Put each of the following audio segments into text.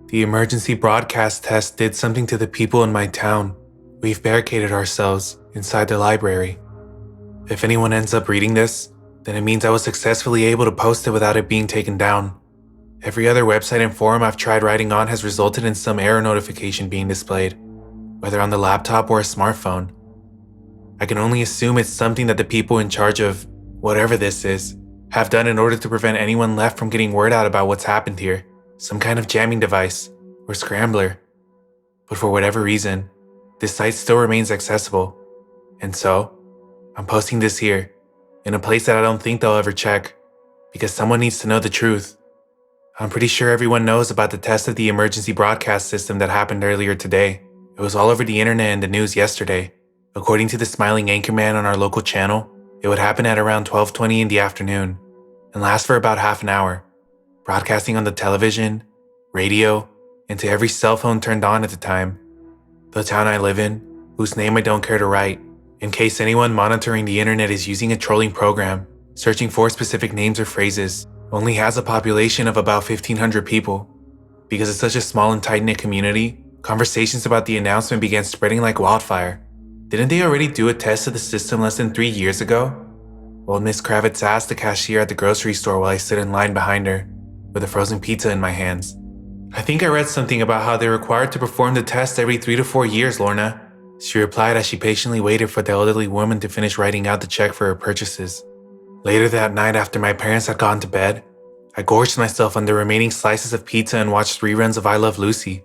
The emergency broadcast test did something to the people in my town. We've barricaded ourselves inside the library. If anyone ends up reading this, then it means I was successfully able to post it without it being taken down. Every other website and forum I've tried writing on has resulted in some error notification being displayed, whether on the laptop or a smartphone. I can only assume it's something that the people in charge of whatever this is have done in order to prevent anyone left from getting word out about what's happened here. Some kind of jamming device or scrambler. But for whatever reason, this site still remains accessible. And so, I'm posting this here, in a place that I don't think they'll ever check, because someone needs to know the truth. I'm pretty sure everyone knows about the test of the emergency broadcast system that happened earlier today. It was all over the internet and the news yesterday. According to the smiling anchorman on our local channel, it would happen at around 12:20 in the afternoon and last for about half an hour, broadcasting on the television, radio, and to every cell phone turned on at the time. The town I live in, whose name I don't care to write, in case anyone monitoring the internet is using a trolling program, searching for specific names or phrases, only has a population of about 1,500 people. Because it's such a small and tight-knit community, conversations about the announcement began spreading like wildfire. Didn't they already do a test of the system less than 3 years ago? Old Miss Kravitz asked the cashier at the grocery store while I stood in line behind her, with a frozen pizza in my hands. I think I read something about how they're required to perform the test every 3 to 4 years, Lorna, she replied as she patiently waited for the elderly woman to finish writing out the check for her purchases. Later that night, after my parents had gone to bed, I gorged myself on the remaining slices of pizza and watched reruns of I Love Lucy.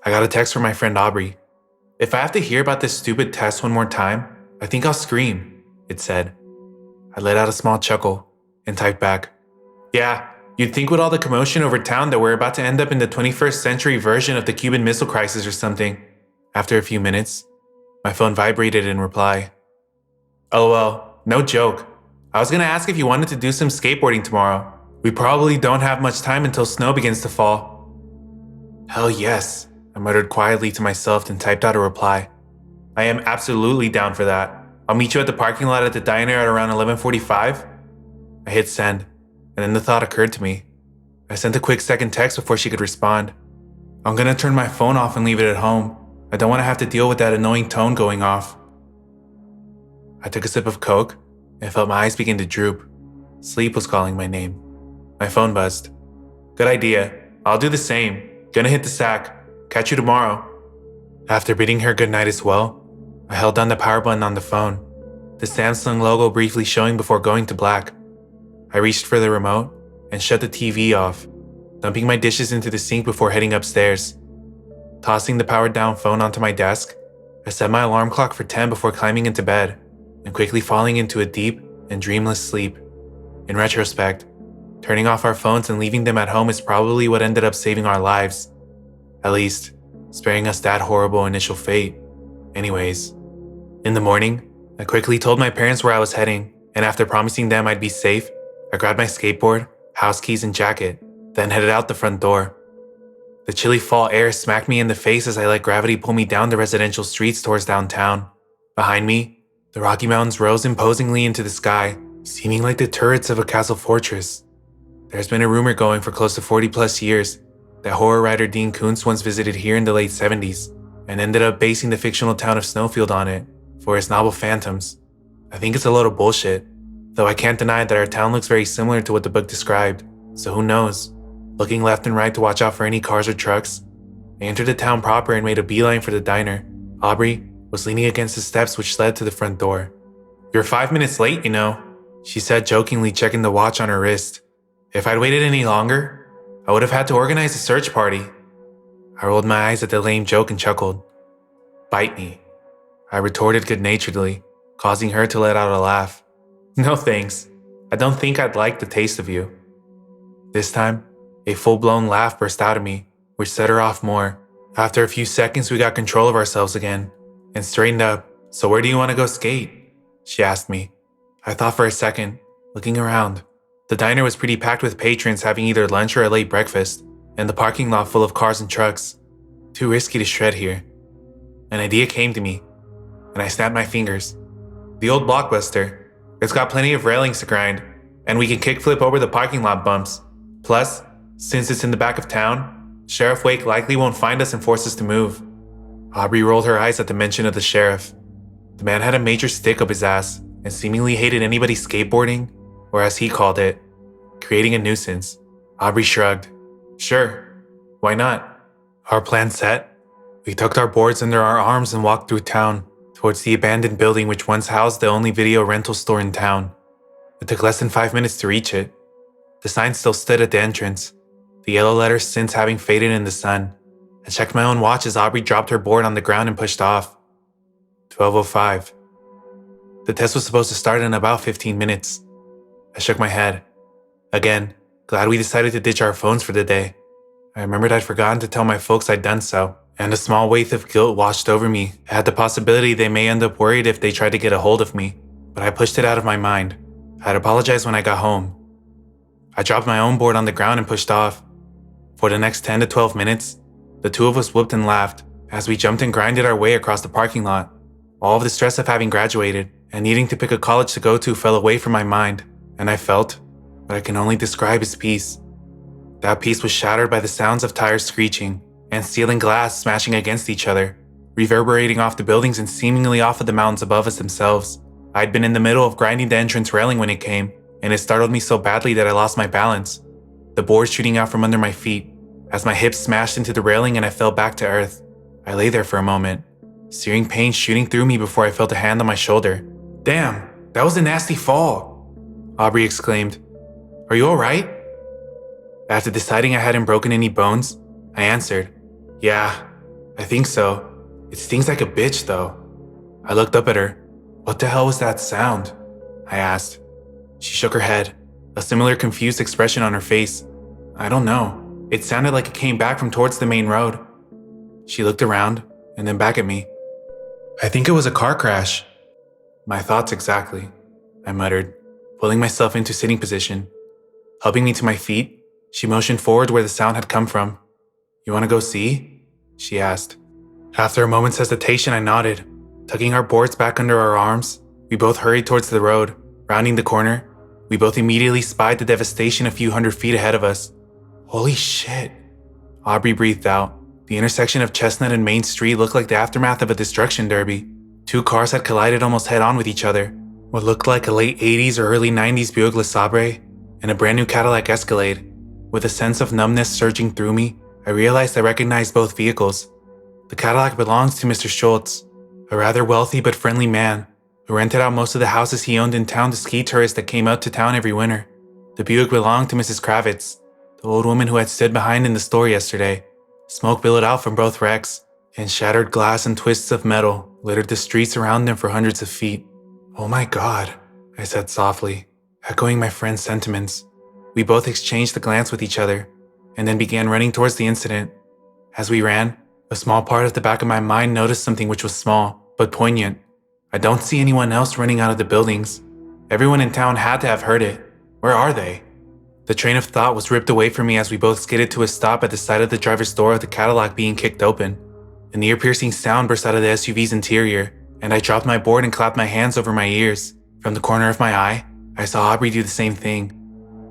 I got a text from my friend Aubrey. "If I have to hear about this stupid test one more time, I think I'll scream," it said. I let out a small chuckle and typed back, "Yeah, you'd think with all the commotion over town that we're about to end up in the 21st century version of the Cuban Missile Crisis or something." After a few minutes, my phone vibrated in reply. "LOL, no joke. I was gonna ask if you wanted to do some skateboarding tomorrow. We probably don't have much time until snow begins to fall." "Hell yes," I muttered quietly to myself and typed out a reply. "I am absolutely down for that. I'll meet you at the parking lot at the diner at around 11:45. I hit send, and then the thought occurred to me. I sent a quick second text before she could respond. "I'm gonna turn my phone off and leave it at home. I don't want to have to deal with that annoying tone going off." I took a sip of Coke and felt my eyes begin to droop. Sleep was calling my name. My phone buzzed. "Good idea. I'll do the same. Gonna hit the sack. Catch you tomorrow." After bidding her goodnight as well, I held down the power button on the phone, the Samsung logo briefly showing before going to black. I reached for the remote and shut the TV off, dumping my dishes into the sink before heading upstairs. Tossing the powered down phone onto my desk, I set my alarm clock for 10 before climbing into bed and quickly falling into a deep and dreamless sleep. In retrospect, turning off our phones and leaving them at home is probably what ended up saving our lives. At least, sparing us that horrible initial fate. Anyways, in the morning, I quickly told my parents where I was heading, and after promising them I'd be safe, I grabbed my skateboard, house keys, and jacket, then headed out the front door. The chilly fall air smacked me in the face as I let gravity pull me down the residential streets towards downtown. Behind me, the Rocky Mountains rose imposingly into the sky, seeming like the turrets of a castle fortress. There's been a rumor going for close to 40 plus years that horror writer Dean Koontz once visited here in the late 70s and ended up basing the fictional town of Snowfield on it for his novel Phantoms. I think it's a load of bullshit, though I can't deny that our town looks very similar to what the book described, so who knows. Looking left and right to watch out for any cars or trucks, I entered the town proper and made a beeline for the diner. Aubrey was leaning against the steps which led to the front door. "You're 5 minutes late, you know," she said jokingly, checking the watch on her wrist. "If I'd waited any longer, I would have had to organize a search party." I rolled my eyes at the lame joke and chuckled. "Bite me," I retorted good-naturedly, causing her to let out a laugh. "No thanks. I don't think I'd like the taste of you." This time, a full-blown laugh burst out of me, which set her off more. After a few seconds, we got control of ourselves again and straightened up. "So where do you want to go skate?" she asked me. I thought for a second, looking around. The diner was pretty packed with patrons having either lunch or a late breakfast, and the parking lot full of cars and trucks. Too risky to shred here. An idea came to me, and I snapped my fingers. "The old Blockbuster. It's got plenty of railings to grind, and we can kickflip over the parking lot bumps. Plus, since it's in the back of town, Sheriff Wake likely won't find us and force us to move. Aubrey rolled her eyes at the mention of the sheriff. The man had a major stick up his ass and seemingly hated anybody skateboarding, or as he called it, creating a nuisance. Aubrey shrugged. Sure, why not? Our plan set, we tucked our boards under our arms and walked through town, towards the abandoned building which once housed the only video rental store in town. It took less than 5 minutes to reach it. The sign still stood at the entrance, the yellow letters since having faded in the sun. I checked my own watch as Aubrey dropped her board on the ground and pushed off. 12:05. The test was supposed to start in about 15 minutes. I shook my head. Again, glad we decided to ditch our phones for the day. I remembered I'd forgotten to tell my folks I'd done so, and a small wave of guilt washed over me. I had the possibility they may end up worried if they tried to get a hold of me, but I pushed it out of my mind. I'd apologize when I got home. I dropped my own board on the ground and pushed off. For the next 10 to 12 minutes, the two of us whooped and laughed as we jumped and grinded our way across the parking lot. All of the stress of having graduated and needing to pick a college to go to fell away from my mind, and I felt what I can only describe as peace. That peace was shattered by the sounds of tires screeching and steel and glass smashing against each other, reverberating off the buildings and seemingly off of the mountains above us themselves. I'd been in the middle of grinding the entrance railing when it came, and it startled me so badly that I lost my balance, the board shooting out from under my feet as my hips smashed into the railing and I fell back to earth. I lay there for a moment, searing pain shooting through me before I felt a hand on my shoulder. Damn, that was a nasty fall, Aubrey exclaimed. Are you alright? After deciding I hadn't broken any bones, I answered, yeah, I think so. It stings like a bitch though. I looked up at her. What the hell was that sound? I asked. She shook her head, a similar confused expression on her face. I don't know. It sounded like it came back from towards the main road. She looked around and then back at me. I think it was a car crash. My thoughts exactly, I muttered, pulling myself into sitting position. Helping me to my feet, she motioned forward where the sound had come from. You want to go see? She asked. After a moment's hesitation, I nodded. Tucking our boards back under our arms, we both hurried towards the road. Rounding the corner, we both immediately spied the devastation a few hundred feet ahead of us. Holy shit, Aubrey breathed out. The intersection of Chestnut and Main Street looked like the aftermath of a destruction derby. Two cars had collided almost head-on with each other. What looked like a late 80s or early 90s Buick LeSabre and a brand new Cadillac Escalade. With a sense of numbness surging through me, I realized I recognized both vehicles. The Cadillac belongs to Mr. Schultz, a rather wealthy but friendly man who rented out most of the houses he owned in town to ski tourists that came out to town every winter. The Buick belonged to Mrs. Kravitz, the old woman who had stood behind in the store yesterday. Smoke billowed out from both wrecks, and shattered glass and twists of metal littered the streets around them for hundreds of feet. Oh my God, I said softly, echoing my friend's sentiments. We both exchanged a glance with each other, and then began running towards the incident. As we ran, a small part of the back of my mind noticed something which was small, but poignant. I don't see anyone else running out of the buildings. Everyone in town had to have heard it. Where are they? The train of thought was ripped away from me as we both skidded to a stop at the sight of the driver's door of the Cadillac being kicked open. An ear-piercing sound burst out of the SUV's interior, and I dropped my board and clapped my hands over my ears. From the corner of my eye, I saw Aubrey do the same thing,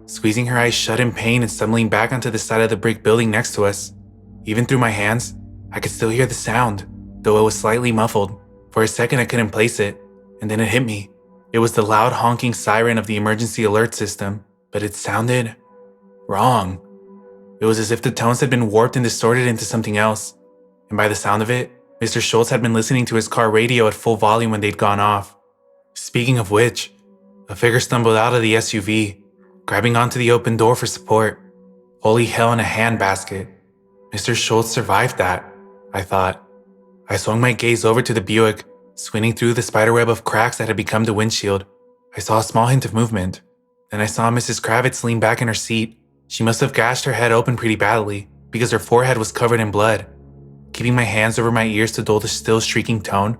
squeezing her eyes shut in pain and stumbling back onto the side of the brick building next to us. Even through my hands, I could still hear the sound, though it was slightly muffled. For a second I couldn't place it, and then it hit me. It was the loud honking siren of the emergency alert system, but it sounded wrong. It was as if the tones had been warped and distorted into something else. And by the sound of it, Mr. Schultz had been listening to his car radio at full volume when they'd gone off. Speaking of which, a figure stumbled out of the SUV, grabbing onto the open door for support. Holy hell in a handbasket. Mr. Schultz survived that, I thought. I swung my gaze over to the Buick, squinting through the spiderweb of cracks that had become the windshield. I saw a small hint of movement. Then I saw Mrs. Kravitz lean back in her seat. She must have gashed her head open pretty badly, because her forehead was covered in blood. Keeping my hands over my ears to dull the still shrieking tone,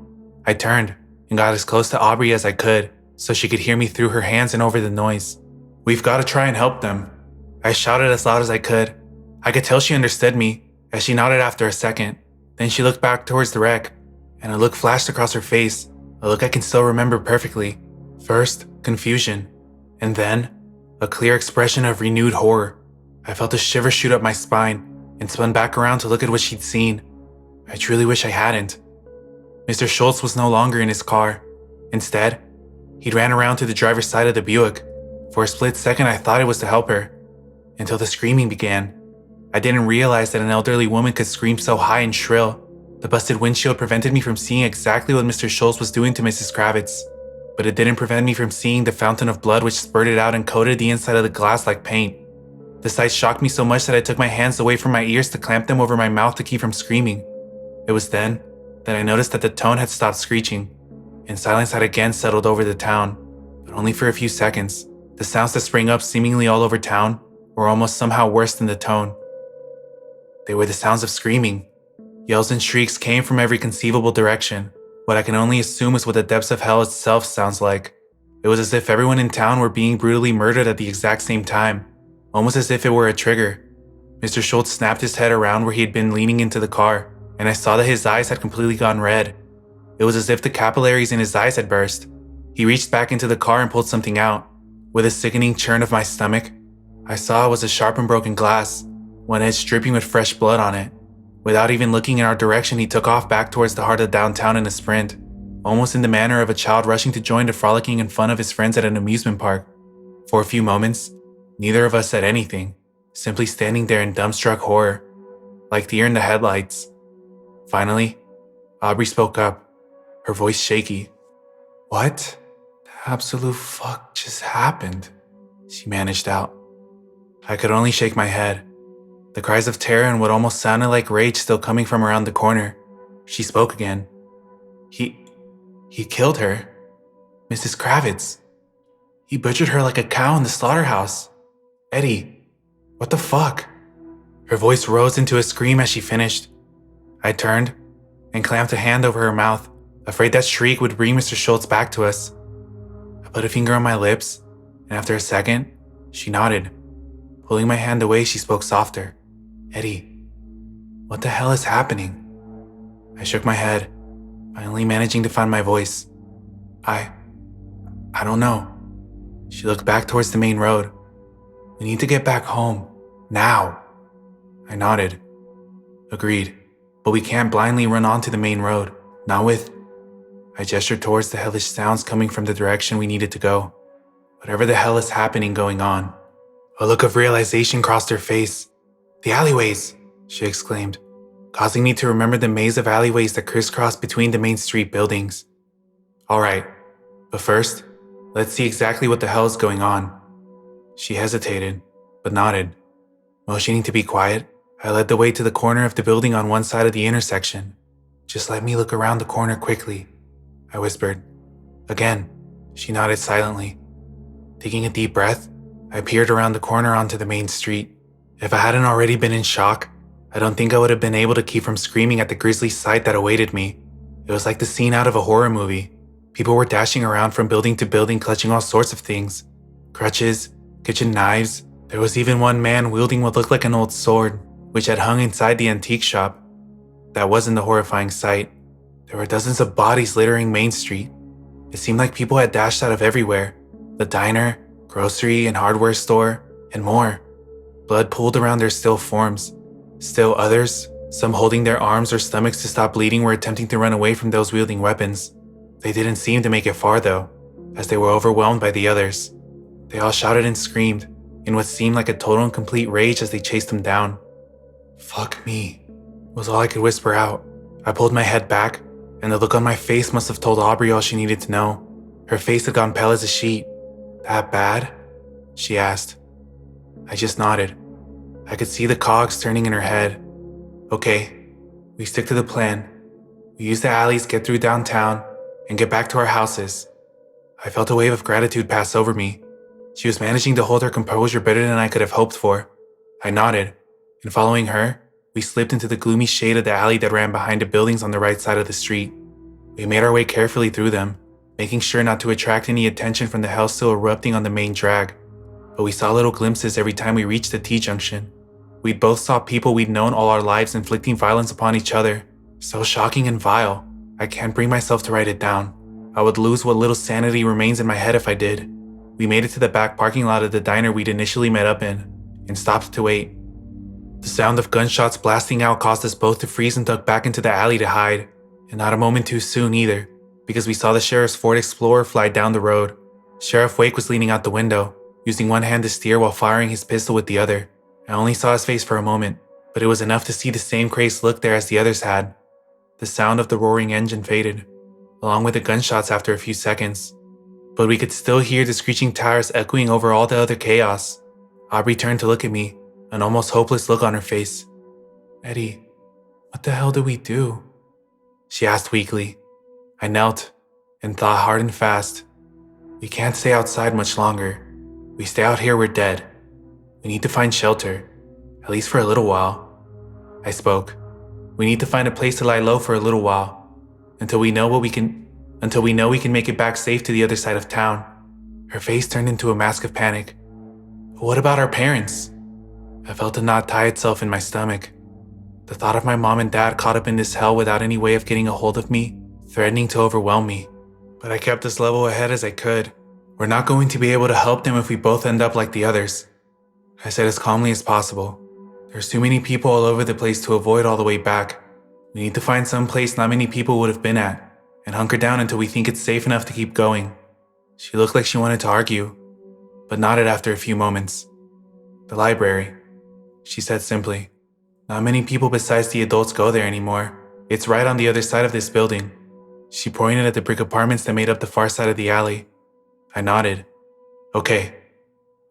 I turned and got as close to Aubrey as I could so she could hear me through her hands and over the noise. We've got to try and help them, I shouted as loud as I could. I could tell she understood me as she nodded after a second. Then she looked back towards the wreck, and a look flashed across her face, a look I can still remember perfectly. First, confusion, and then a clear expression of renewed horror. I felt a shiver shoot up my spine, and spun back around to look at what she'd seen. I truly wish I hadn't. Mr. Schultz was no longer in his car. Instead, he'd ran around to the driver's side of the Buick. For a split second, I thought it was to help her, until the screaming began. I didn't realize that an elderly woman could scream so high and shrill. The busted windshield prevented me from seeing exactly what Mr. Schultz was doing to Mrs. Kravitz, but it didn't prevent me from seeing the fountain of blood which spurted out and coated the inside of the glass like paint. The sight shocked me so much that I took my hands away from my ears to clamp them over my mouth to keep from screaming. It was then that I noticed that the tone had stopped screeching, and silence had again settled over the town, but only for a few seconds. The sounds that sprang up seemingly all over town were almost somehow worse than the tone. They were the sounds of screaming. Yells and shrieks came from every conceivable direction, what I can only assume is what the depths of hell itself sounds like. It was as if everyone in town were being brutally murdered at the exact same time, almost as if it were a trigger. Mr. Schultz snapped his head around where he had been leaning into the car, and I saw that his eyes had completely gone red. It was as if the capillaries in his eyes had burst. He reached back into the car and pulled something out. With a sickening churn of my stomach, I saw it was a sharp and broken glass, one edge dripping with fresh blood on it. Without even looking in our direction, he took off back towards the heart of downtown in a sprint, almost in the manner of a child rushing to join the frolicking and fun of his friends at an amusement park. For a few moments, neither of us said anything, simply standing there in dumbstruck horror, like deer in the headlights. Finally, Aubrey spoke up, her voice shaky. "What the absolute fuck just happened?" she managed out. I could only shake my head, the cries of terror and what almost sounded like rage still coming from around the corner. She spoke again. He killed her. Mrs. Kravitz. He butchered her like a cow in the slaughterhouse. Eddie, what the fuck?" Her voice rose into a scream as she finished. I turned and clamped a hand over her mouth, afraid that shriek would bring Mr. Schultz back to us. I put a finger on my lips, and after a second, she nodded. Pulling my hand away, she spoke softer. "Eddie, what the hell is happening?" I shook my head, finally managing to find my voice. I don't know." She looked back towards the main road. "We need to get back home. Now." I nodded. Agreed, but we can't blindly run onto the main road, not with... I gestured towards the hellish sounds coming from the direction we needed to go. Whatever the hell is happening going on. A look of realization crossed her face. "The alleyways," she exclaimed, causing me to remember the maze of alleyways that crisscrossed between the main street buildings. "All right, but first, let's see exactly what the hell is going on." She hesitated, but nodded. Motioning to be quiet, I led the way to the corner of the building on one side of the intersection. "Just let me look around the corner quickly," I whispered. Again, she nodded silently. Taking a deep breath, I peered around the corner onto the main street. If I hadn't already been in shock, I don't think I would have been able to keep from screaming at the grisly sight that awaited me. It was like the scene out of a horror movie. People were dashing around from building to building, clutching all sorts of things. Crutches, kitchen knives. There was even one man wielding what looked like an old sword, which had hung inside the antique shop. That wasn't the horrifying sight. There were dozens of bodies littering Main Street. It seemed like people had dashed out of everywhere. The diner, grocery and hardware store, and more. Blood pooled around their still forms. Still others, some holding their arms or stomachs to stop bleeding, were attempting to run away from those wielding weapons. They didn't seem to make it far though, as they were overwhelmed by the others. They all shouted and screamed, in what seemed like a total and complete rage as they chased them down. "Fuck me," was all I could whisper out. I pulled my head back, and the look on my face must have told Aubrey all she needed to know. Her face had gone pale as a sheet. "That bad?" she asked. I just nodded. I could see the cogs turning in her head. "Okay, we stick to the plan. We use the alleys, get through downtown, and get back to our houses." I felt a wave of gratitude pass over me. She was managing to hold her composure better than I could have hoped for. I nodded, and following her, we slipped into the gloomy shade of the alley that ran behind the buildings on the right side of the street. We made our way carefully through them, making sure not to attract any attention from the hell still erupting on the main drag. But we saw little glimpses every time we reached the T-junction. We both saw people we'd known all our lives inflicting violence upon each other. So shocking and vile, I can't bring myself to write it down. I would lose what little sanity remains in my head if I did. We made it to the back parking lot of the diner we'd initially met up in, and stopped to wait. The sound of gunshots blasting out caused us both to freeze and duck back into the alley to hide, and not a moment too soon either, because we saw the sheriff's Ford Explorer fly down the road. Sheriff Wake was leaning out the window, using one hand to steer while firing his pistol with the other. I only saw his face for a moment, but it was enough to see the same crazed look there as the others had. The sound of the roaring engine faded, along with the gunshots after a few seconds, but we could still hear the screeching tires echoing over all the other chaos. Aubrey turned to look at me, an almost hopeless look on her face. "Eddie, what the hell do we do?" she asked weakly. I knelt and thought hard and fast. We can't stay outside much longer. We stay out here, we're dead. We need to find shelter, at least for a little while. I spoke. We need to find a place to lie low for a little while, until we know we can make it back safe to the other side of town. Her face turned into a mask of panic. But what about our parents? I felt a knot tie itself in my stomach. The thought of my mom and dad caught up in this hell without any way of getting a hold of me, threatening to overwhelm me. But I kept as level ahead as I could. We're not going to be able to help them if we both end up like the others, I said as calmly as possible. There's too many people all over the place to avoid all the way back. We need to find some place not many people would have been at, and hunker down until we think it's safe enough to keep going. She looked like she wanted to argue, but nodded after a few moments. The library, she said simply. Not many people besides the adults go there anymore. It's right on the other side of this building. She pointed at the brick apartments that made up the far side of the alley. I nodded. Okay,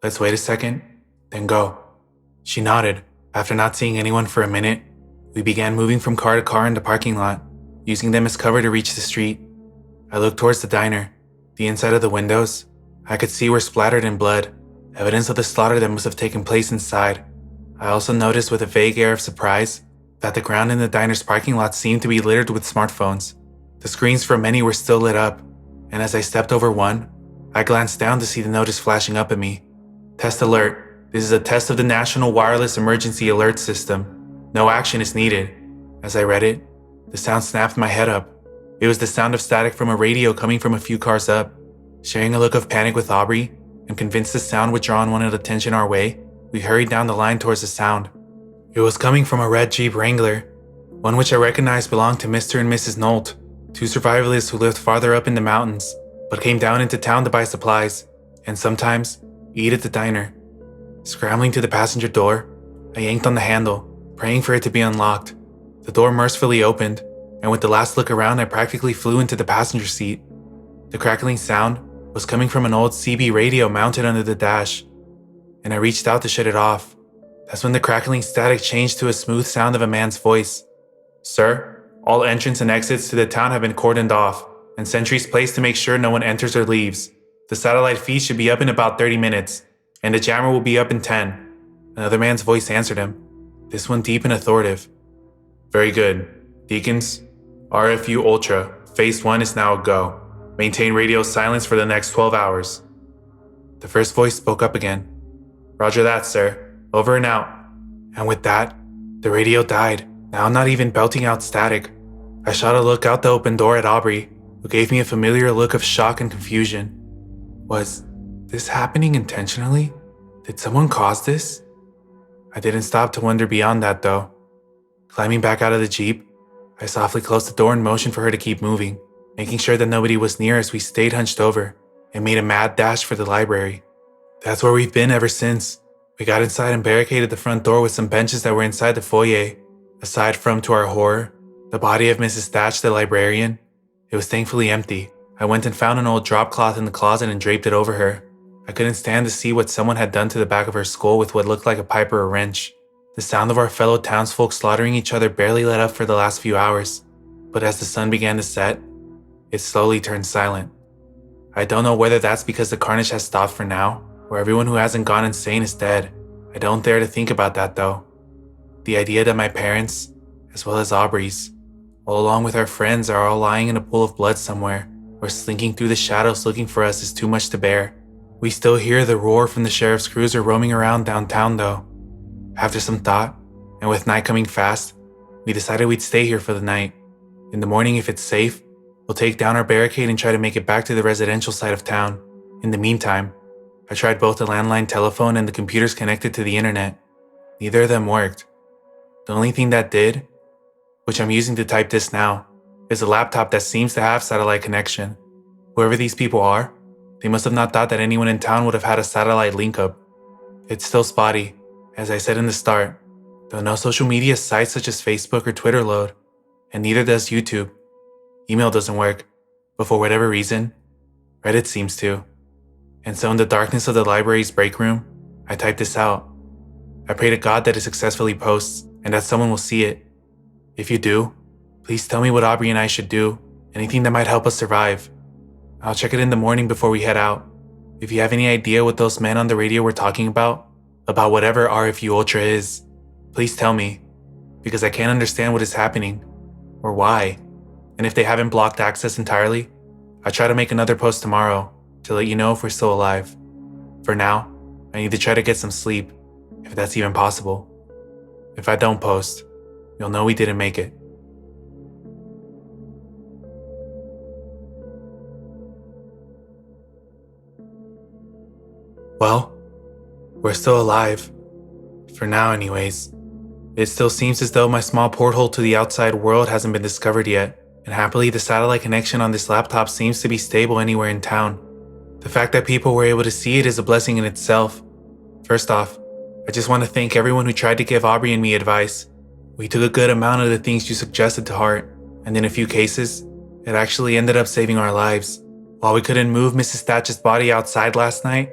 let's wait a second, then go. She nodded. After not seeing anyone for a minute, we began moving from car to car in the parking lot, using them as cover to reach the street. I looked towards the diner. The inside of the windows, I could see were splattered in blood, evidence of the slaughter that must have taken place inside. I also noticed with a vague air of surprise that the ground in the diner's parking lot seemed to be littered with smartphones. The screens for many were still lit up, and as I stepped over one, I glanced down to see the notice flashing up at me. Test alert. This is a test of the National Wireless Emergency Alert System. No action is needed. As I read it, the sound snapped my head up. It was the sound of static from a radio coming from a few cars up. Sharing a look of panic with Aubrey, and convinced the sound would draw unwanted attention our way, we hurried down the line towards the sound. It was coming from a red Jeep Wrangler, one which I recognized belonged to Mr. and Mrs. Nolt, two survivalists who lived farther up in the mountains, but came down into town to buy supplies, and sometimes eat at the diner. Scrambling to the passenger door, I yanked on the handle, praying for it to be unlocked. The door mercifully opened, and with the last look around, I practically flew into the passenger seat. The crackling sound was coming from an old CB radio mounted under the dash, and I reached out to shut it off. That's when the crackling static changed to a smooth sound of a man's voice. "Sir, all entrance and exits to the town have been cordoned off, and sentries placed to make sure no one enters or leaves. The satellite feed should be up in about 30 minutes, and the jammer will be up in 10. Another man's voice answered him, this one deep and authoritative. "Very good. Deacons, RFU Ultra, Phase 1 is now a go. Maintain radio silence for the next 12 hours. The first voice spoke up again. "Roger that, sir. Over and out." And with that, the radio died, now not even belting out static. I shot a look out the open door at Aubrey, who gave me a familiar look of shock and confusion. Was this happening intentionally? Did someone cause this? I didn't stop to wonder beyond that, though. Climbing back out of the Jeep, I softly closed the door and motioned for her to keep moving, making sure that nobody was near as we stayed hunched over and made a mad dash for the library. That's where we've been ever since. We got inside and barricaded the front door with some benches that were inside the foyer. Aside from, to our horror, the body of Mrs. Thatch, the librarian, it was thankfully empty. I went and found an old drop cloth in the closet and draped it over her. I couldn't stand to see what someone had done to the back of her skull with what looked like a pipe or a wrench. The sound of our fellow townsfolk slaughtering each other barely let up for the last few hours, but as the sun began to set, it slowly turned silent. I don't know whether that's because the carnage has stopped for now, or everyone who hasn't gone insane is dead. I don't dare to think about that though. The idea that my parents, as well as Aubrey's, all along with our friends, are all lying in a pool of blood somewhere, or slinking through the shadows looking for us is too much to bear. We still hear the roar from the sheriff's cruiser roaming around downtown though. After some thought, and with night coming fast, we decided we'd stay here for the night. In the morning, if it's safe, we'll take down our barricade and try to make it back to the residential side of town. In the meantime, I tried both the landline telephone and the computers connected to the internet. Neither of them worked. The only thing that did, which I'm using to type this now, is a laptop that seems to have satellite connection. Whoever these people are, they must have not thought that anyone in town would have had a satellite link up. It's still spotty, as I said in the start, though no social media sites such as Facebook or Twitter load, and neither does YouTube. Email doesn't work, but for whatever reason, Reddit seems to. And so in the darkness of the library's break room, I type this out. I pray to God that it successfully posts and that someone will see it. If you do, please tell me what Aubrey and I should do, anything that might help us survive. I'll check it in the morning before we head out. If you have any idea what those men on the radio were talking about whatever RFU Ultra is, please tell me, because I can't understand what is happening, or why. And if they haven't blocked access entirely, I'll try to make another post tomorrow to let you know if we're still alive. For now, I need to try to get some sleep, if that's even possible. If I don't post, you'll know we didn't make it. Well, we're still alive. For now anyways. It still seems as though my small porthole to the outside world hasn't been discovered yet, and happily the satellite connection on this laptop seems to be stable anywhere in town. The fact that people were able to see it is a blessing in itself. First off, I just want to thank everyone who tried to give Aubrey and me advice. We took a good amount of the things you suggested to heart, and in a few cases, it actually ended up saving our lives. While we couldn't move Mrs. Thatch's body outside last night,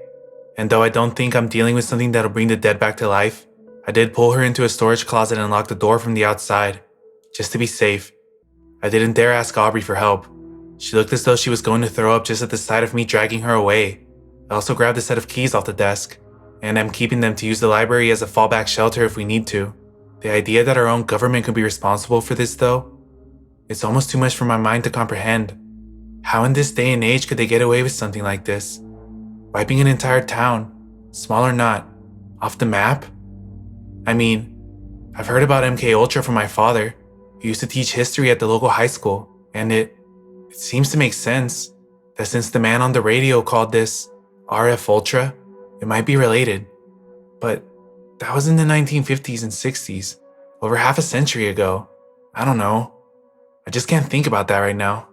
and though I don't think I'm dealing with something that'll bring the dead back to life, I did pull her into a storage closet and lock the door from the outside, just to be safe. I didn't dare ask Aubrey for help. She looked as though she was going to throw up just at the sight of me dragging her away. I also grabbed a set of keys off the desk, and I'm keeping them to use the library as a fallback shelter if we need to. The idea that our own government could be responsible for this though, it's almost too much for my mind to comprehend. How in this day and age could they get away with something like this? Wiping an entire town, small or not, off the map? I mean, I've heard about MK Ultra from my father, who used to teach history at the local high school, and it seems to make sense that since the man on the radio called this RF Ultra, it might be related. But that was in the 1950s and 60s, over half a century ago. I don't know. I just can't think about that right now.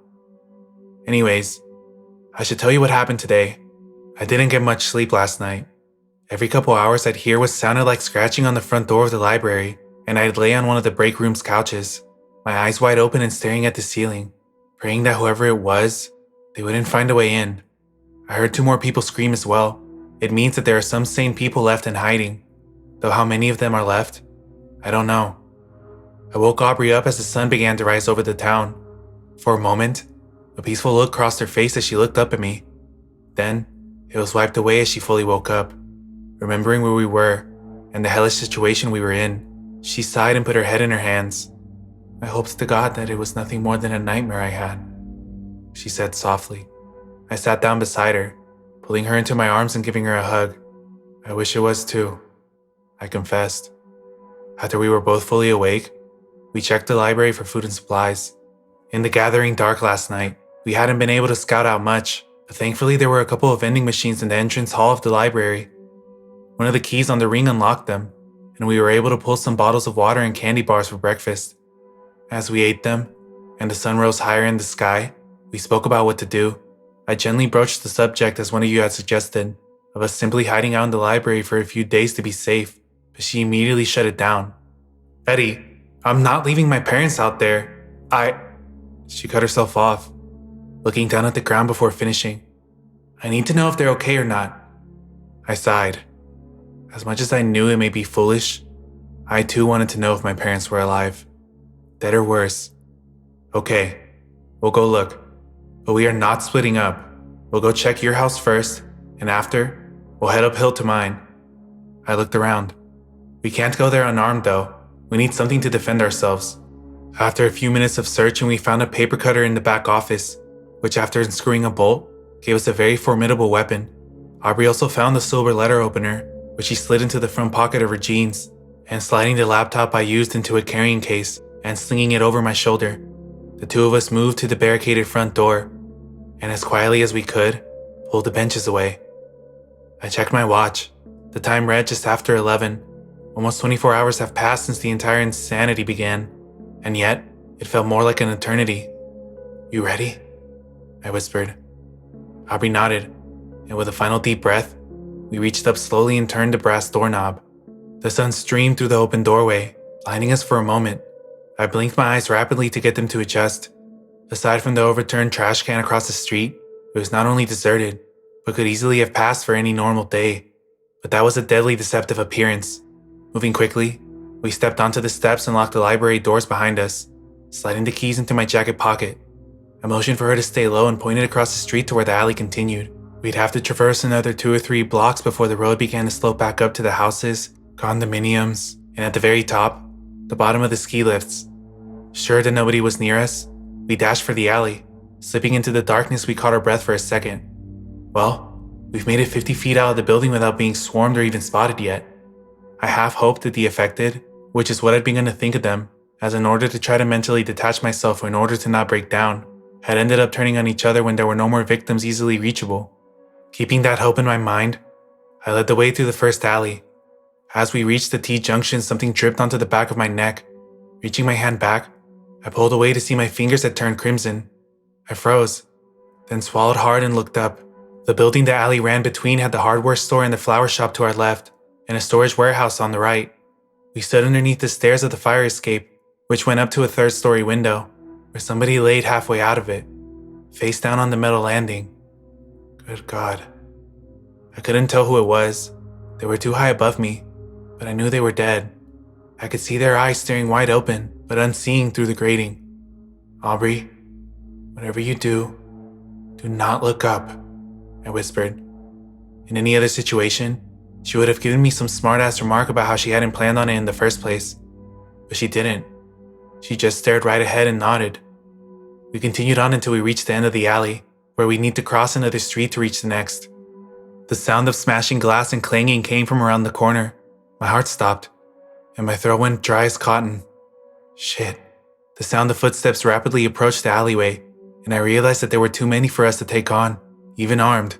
Anyways, I should tell you what happened today. I didn't get much sleep last night. Every couple hours I'd hear what sounded like scratching on the front door of the library, and I'd lay on one of the break room's couches, my eyes wide open and staring at the ceiling, praying that whoever it was, they wouldn't find a way in. I heard 2 more people scream as well. It means that there are some sane people left in hiding, though how many of them are left, I don't know. I woke Aubrey up as the sun began to rise over the town. For a moment, a peaceful look crossed her face as she looked up at me. Then, it was wiped away as she fully woke up. Remembering where we were, and the hellish situation we were in, she sighed and put her head in her hands. I hoped to God that it was nothing more than a nightmare I had, she said softly. I sat down beside her, pulling her into my arms and giving her a hug. I wish it was too, I confessed. After we were both fully awake, we checked the library for food and supplies. In the gathering dark last night, we hadn't been able to scout out much, but thankfully there were a couple of vending machines in the entrance hall of the library. One of the keys on the ring unlocked them, and we were able to pull some bottles of water and candy bars for breakfast. As we ate them, and the sun rose higher in the sky, we spoke about what to do. I gently broached the subject as one of you had suggested, of us simply hiding out in the library for a few days to be safe, but she immediately shut it down. Eddie, I'm not leaving my parents out there. She cut herself off, looking down at the ground before finishing. I need to know if they're okay or not. I sighed. As much as I knew it may be foolish, I too wanted to know if my parents were alive. Dead or worse. Okay, we'll go look. But we are not splitting up. We'll go check your house first, and after, we'll head uphill to mine. I looked around. We can't go there unarmed though. We need something to defend ourselves. After a few minutes of searching, we found a paper cutter in the back office, which after unscrewing a bolt, gave us a very formidable weapon. Aubrey also found the silver letter opener, which she slid into the front pocket of her jeans, and sliding the laptop I used into a carrying case and slinging it over my shoulder. The 2 of us moved to the barricaded front door, and as quietly as we could, pulled the benches away. I checked my watch. The time read just after 11. Almost 24 hours have passed since the entire insanity began, and yet, it felt more like an eternity. "You ready?" I whispered. Aubrey nodded, and with a final deep breath, we reached up slowly and turned the brass doorknob. The sun streamed through the open doorway, blinding us for a moment. I blinked my eyes rapidly to get them to adjust. Aside from the overturned trash can across the street, it was not only deserted, but could easily have passed for any normal day. But that was a deadly deceptive appearance. Moving quickly, we stepped onto the steps and locked the library doors behind us, sliding the keys into my jacket pocket. I motioned for her to stay low and pointed across the street to where the alley continued. We'd have to traverse another 2 or 3 blocks before the road began to slope back up to the houses, condominiums, and at the very top, the bottom of the ski lifts. Sure that nobody was near us, we dashed for the alley. Slipping into the darkness, we caught our breath for a second. Well, we've made it 50 feet out of the building without being swarmed or even spotted yet. I half hoped that the affected, which is what I'd begun to think of them, as in order to try to mentally detach myself in order to not break down, had ended up turning on each other when there were no more victims easily reachable. Keeping that hope in my mind, I led the way through the first alley. As we reached the T-junction, something dripped onto the back of my neck. Reaching my hand back, I pulled away to see my fingers had turned crimson. I froze, then swallowed hard and looked up. The building the alley ran between had the hardware store and the flower shop to our left, and a storage warehouse on the right. We stood underneath the stairs of the fire escape, which went up to a 3rd-story window, where somebody laid halfway out of it, face down on the metal landing. Good God. I couldn't tell who it was. They were too high above me, but I knew they were dead. I could see their eyes staring wide open, but unseeing through the grating. "Aubrey, whatever you do, do not look up," I whispered. In any other situation, she would have given me some smart-ass remark about how she hadn't planned on it in the first place. But she didn't. She just stared right ahead and nodded. We continued on until we reached the end of the alley, where we'd need to cross another street to reach the next. The sound of smashing glass and clanging came from around the corner. My heart stopped, and my throat went dry as cotton. Shit. The sound of footsteps rapidly approached the alleyway, and I realized that there were too many for us to take on, even armed.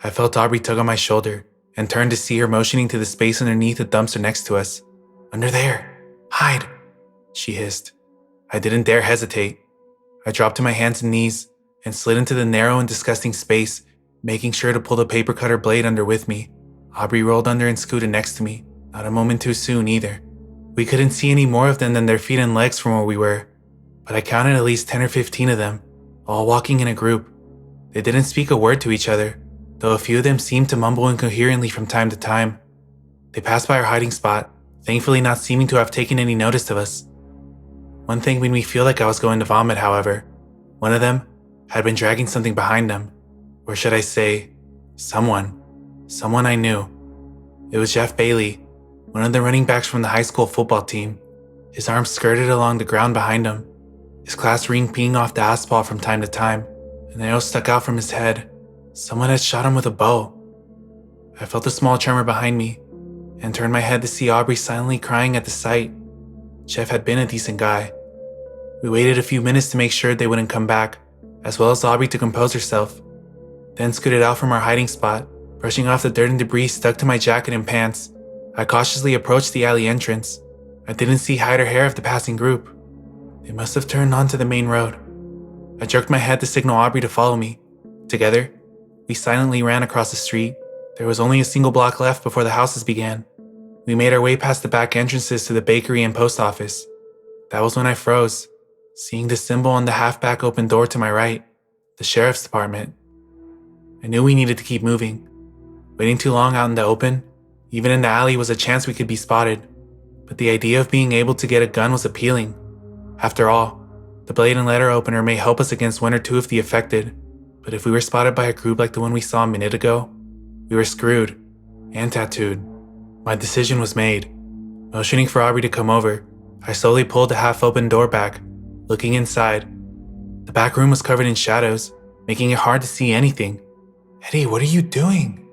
I felt Aubrey tug on my shoulder, and turned to see her motioning to the space underneath the dumpster next to us. "Under there. Hide," she hissed. I didn't dare hesitate. I dropped to my hands and knees, and slid into the narrow and disgusting space, making sure to pull the paper cutter blade under with me. Aubrey rolled under and scooted next to me, not a moment too soon either. We couldn't see any more of them than their feet and legs from where we were, but I counted at least 10 or 15 of them, all walking in a group. They didn't speak a word to each other, though a few of them seemed to mumble incoherently from time to time. They passed by our hiding spot, thankfully not seeming to have taken any notice of us. One thing made me feel like I was going to vomit, however. One of them had been dragging something behind them, or should I say, someone I knew. It was Jeff Bailey, one of the running backs from the high school football team. His arms skirted along the ground behind him, his class ring pinging off the asphalt from time to time, an arrow stuck out from his head. Someone had shot him with a bow. I felt a small tremor behind me, and turned my head to see Aubrey silently crying at the sight. Jeff had been a decent guy. We waited a few minutes to make sure they wouldn't come back, as well as Aubrey to compose herself, then scooted out from our hiding spot, brushing off the dirt and debris stuck to my jacket and pants. I cautiously approached the alley entrance. I didn't see hide or hair of the passing group. They must have turned onto the main road. I jerked my head to signal Aubrey to follow me. Together, we silently ran across the street. There was only a single block left before the houses began. We made our way past the back entrances to the bakery and post office. That was when I froze, seeing the symbol on the half-back open door to my right, the sheriff's department. I knew we needed to keep moving. Waiting too long out in the open, even in the alley, was a chance we could be spotted. But the idea of being able to get a gun was appealing. After all, the blade and letter opener may help us against 1 or 2 of the affected, but if we were spotted by a group like the one we saw a minute ago, we were screwed and tattooed. My decision was made. Motioning for Aubrey to come over, I slowly pulled the half-open door back, looking inside. The back room was covered in shadows, making it hard to see anything. "Eddie, what are you doing?"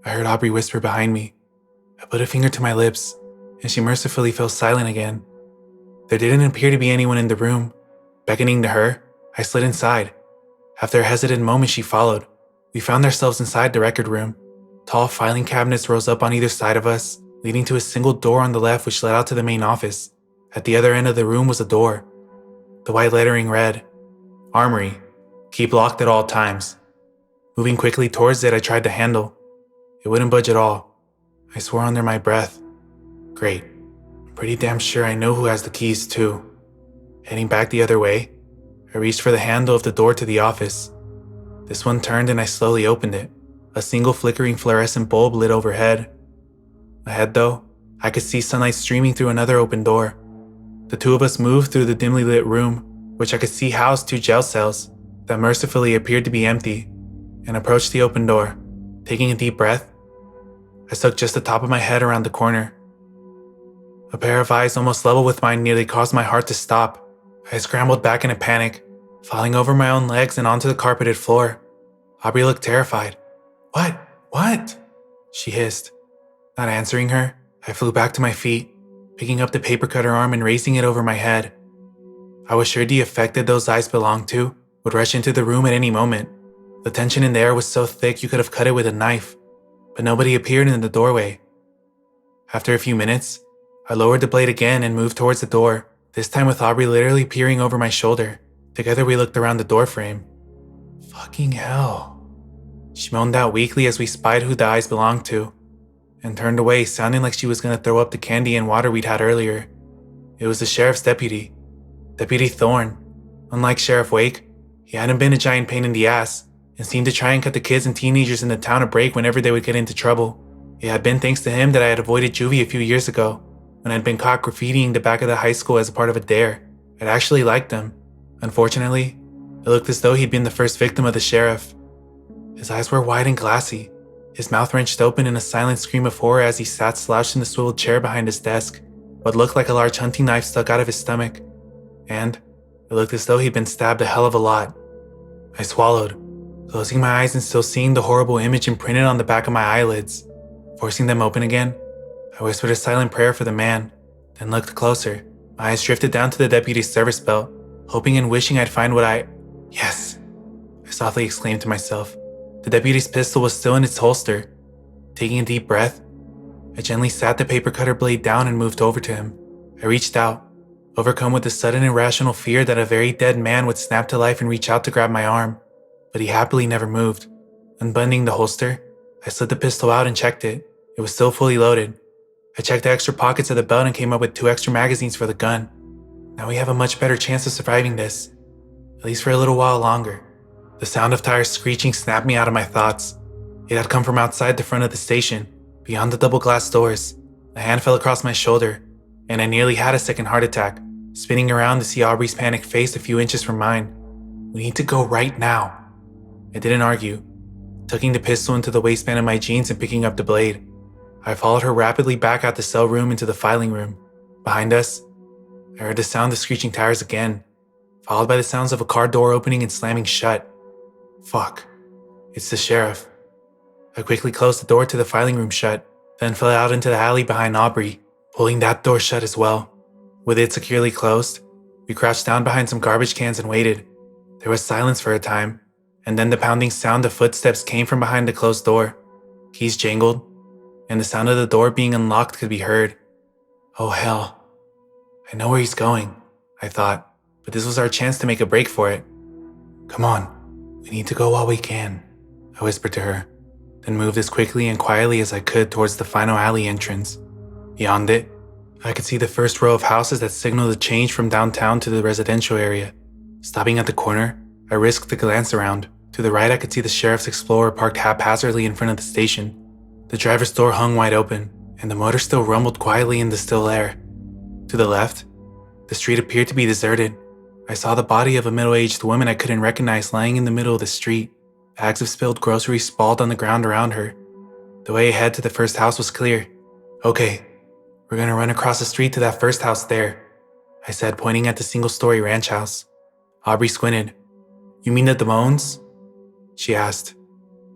I heard Aubrey whisper behind me. I put a finger to my lips, and she mercifully fell silent again. There didn't appear to be anyone in the room. Beckoning to her, I slid inside. After a hesitant moment, she followed. We found ourselves inside the record room. Tall filing cabinets rose up on either side of us, leading to a single door on the left which led out to the main office. At the other end of the room was a door. The white lettering read, "Armory. Keep locked at all times." Moving quickly towards it, I tried the handle. It wouldn't budge at all. I swore under my breath. Great. I'm pretty damn sure I know who has the keys too. Heading back the other way, I reached for the handle of the door to the office. This one turned and I slowly opened it. A single flickering fluorescent bulb lit overhead. Ahead though, I could see sunlight streaming through another open door. The two of us moved through the dimly lit room, which I could see housed 2 jail cells that mercifully appeared to be empty, and approached the open door. Taking a deep breath, I stuck just the top of my head around the corner. A pair of eyes almost level with mine nearly caused my heart to stop. I scrambled back in a panic, falling over my own legs and onto the carpeted floor. Aubrey looked terrified. What? She hissed. Not answering her, I flew back to my feet, picking up the paper cutter arm and raising it over my head. I was sure the affected those eyes belonged to would rush into the room at any moment. The tension in the air was so thick you could have cut it with a knife, but nobody appeared in the doorway. After a few minutes, I lowered the blade again and moved towards the door, this time with Aubrey literally peering over my shoulder. Together we looked around the door frame. Fucking hell. She moaned out weakly as we spied who the eyes belonged to, and turned away, sounding like she was going to throw up the candy and water we'd had earlier. It was the sheriff's deputy, Deputy Thorne. Unlike Sheriff Wake, he hadn't been a giant pain in the ass, and seemed to try and cut the kids and teenagers in the town a break whenever they would get into trouble. It had been thanks to him that I had avoided juvie a few years ago, when I'd been caught graffitiing the back of the high school as a part of a dare. I'd actually liked him. Unfortunately, it looked as though he'd been the first victim of the sheriff. His eyes were wide and glassy, his mouth wrenched open in a silent scream of horror as he sat slouched in the swiveled chair behind his desk. What looked like a large hunting knife stuck out of his stomach, and it looked as though he'd been stabbed a hell of a lot. I swallowed, closing my eyes and still seeing the horrible image imprinted on the back of my eyelids. Forcing them open again, I whispered a silent prayer for the man, then looked closer. My eyes drifted down to the deputy's service belt, hoping and wishing I'd find what Yes! I softly exclaimed to myself. The deputy's pistol was still in its holster. Taking a deep breath, I gently sat the paper cutter blade down and moved over to him. I reached out, overcome with the sudden irrational fear that a very dead man would snap to life and reach out to grab my arm, but he happily never moved. Unbuttoning the holster, I slid the pistol out and checked it. It was still fully loaded. I checked the extra pockets of the belt and came up with 2 extra magazines for the gun. Now we have a much better chance of surviving this, at least for a little while longer. The sound of tires screeching snapped me out of my thoughts. It had come from outside the front of the station, beyond the double glass doors. A hand fell across my shoulder, and I nearly had a second heart attack, spinning around to see Aubrey's panicked face a few inches from mine. We need to go right now. I didn't argue, tucking the pistol into the waistband of my jeans and picking up the blade. I followed her rapidly back out the cell room into the filing room. Behind us, I heard the sound of screeching tires again, followed by the sounds of a car door opening and slamming shut. Fuck. It's the sheriff. I quickly closed the door to the filing room shut, then fell out into the alley behind Aubrey, pulling that door shut as well. With it securely closed, we crouched down behind some garbage cans and waited. There was silence for a time, and then the pounding sound of footsteps came from behind the closed door. Keys jangled, and the sound of the door being unlocked could be heard. Oh hell. I know where he's going, I thought, but this was our chance to make a break for it. Come on, we need to go while we can, I whispered to her, then moved as quickly and quietly as I could towards the final alley entrance. Beyond it, I could see the first row of houses that signaled the change from downtown to the residential area. Stopping at the corner, I risked a glance around. To the right, I could see the sheriff's Explorer parked haphazardly in front of the station. The driver's door hung wide open, and the motor still rumbled quietly in the still air. To the left, the street appeared to be deserted. I saw the body of a middle-aged woman I couldn't recognize lying in the middle of the street. Bags of spilled groceries sprawled on the ground around her. The way ahead to the first house was clear. Okay, we're gonna run across the street to that first house there, I said, pointing at the single-story ranch house. Aubrey squinted. You mean the Damones? She asked.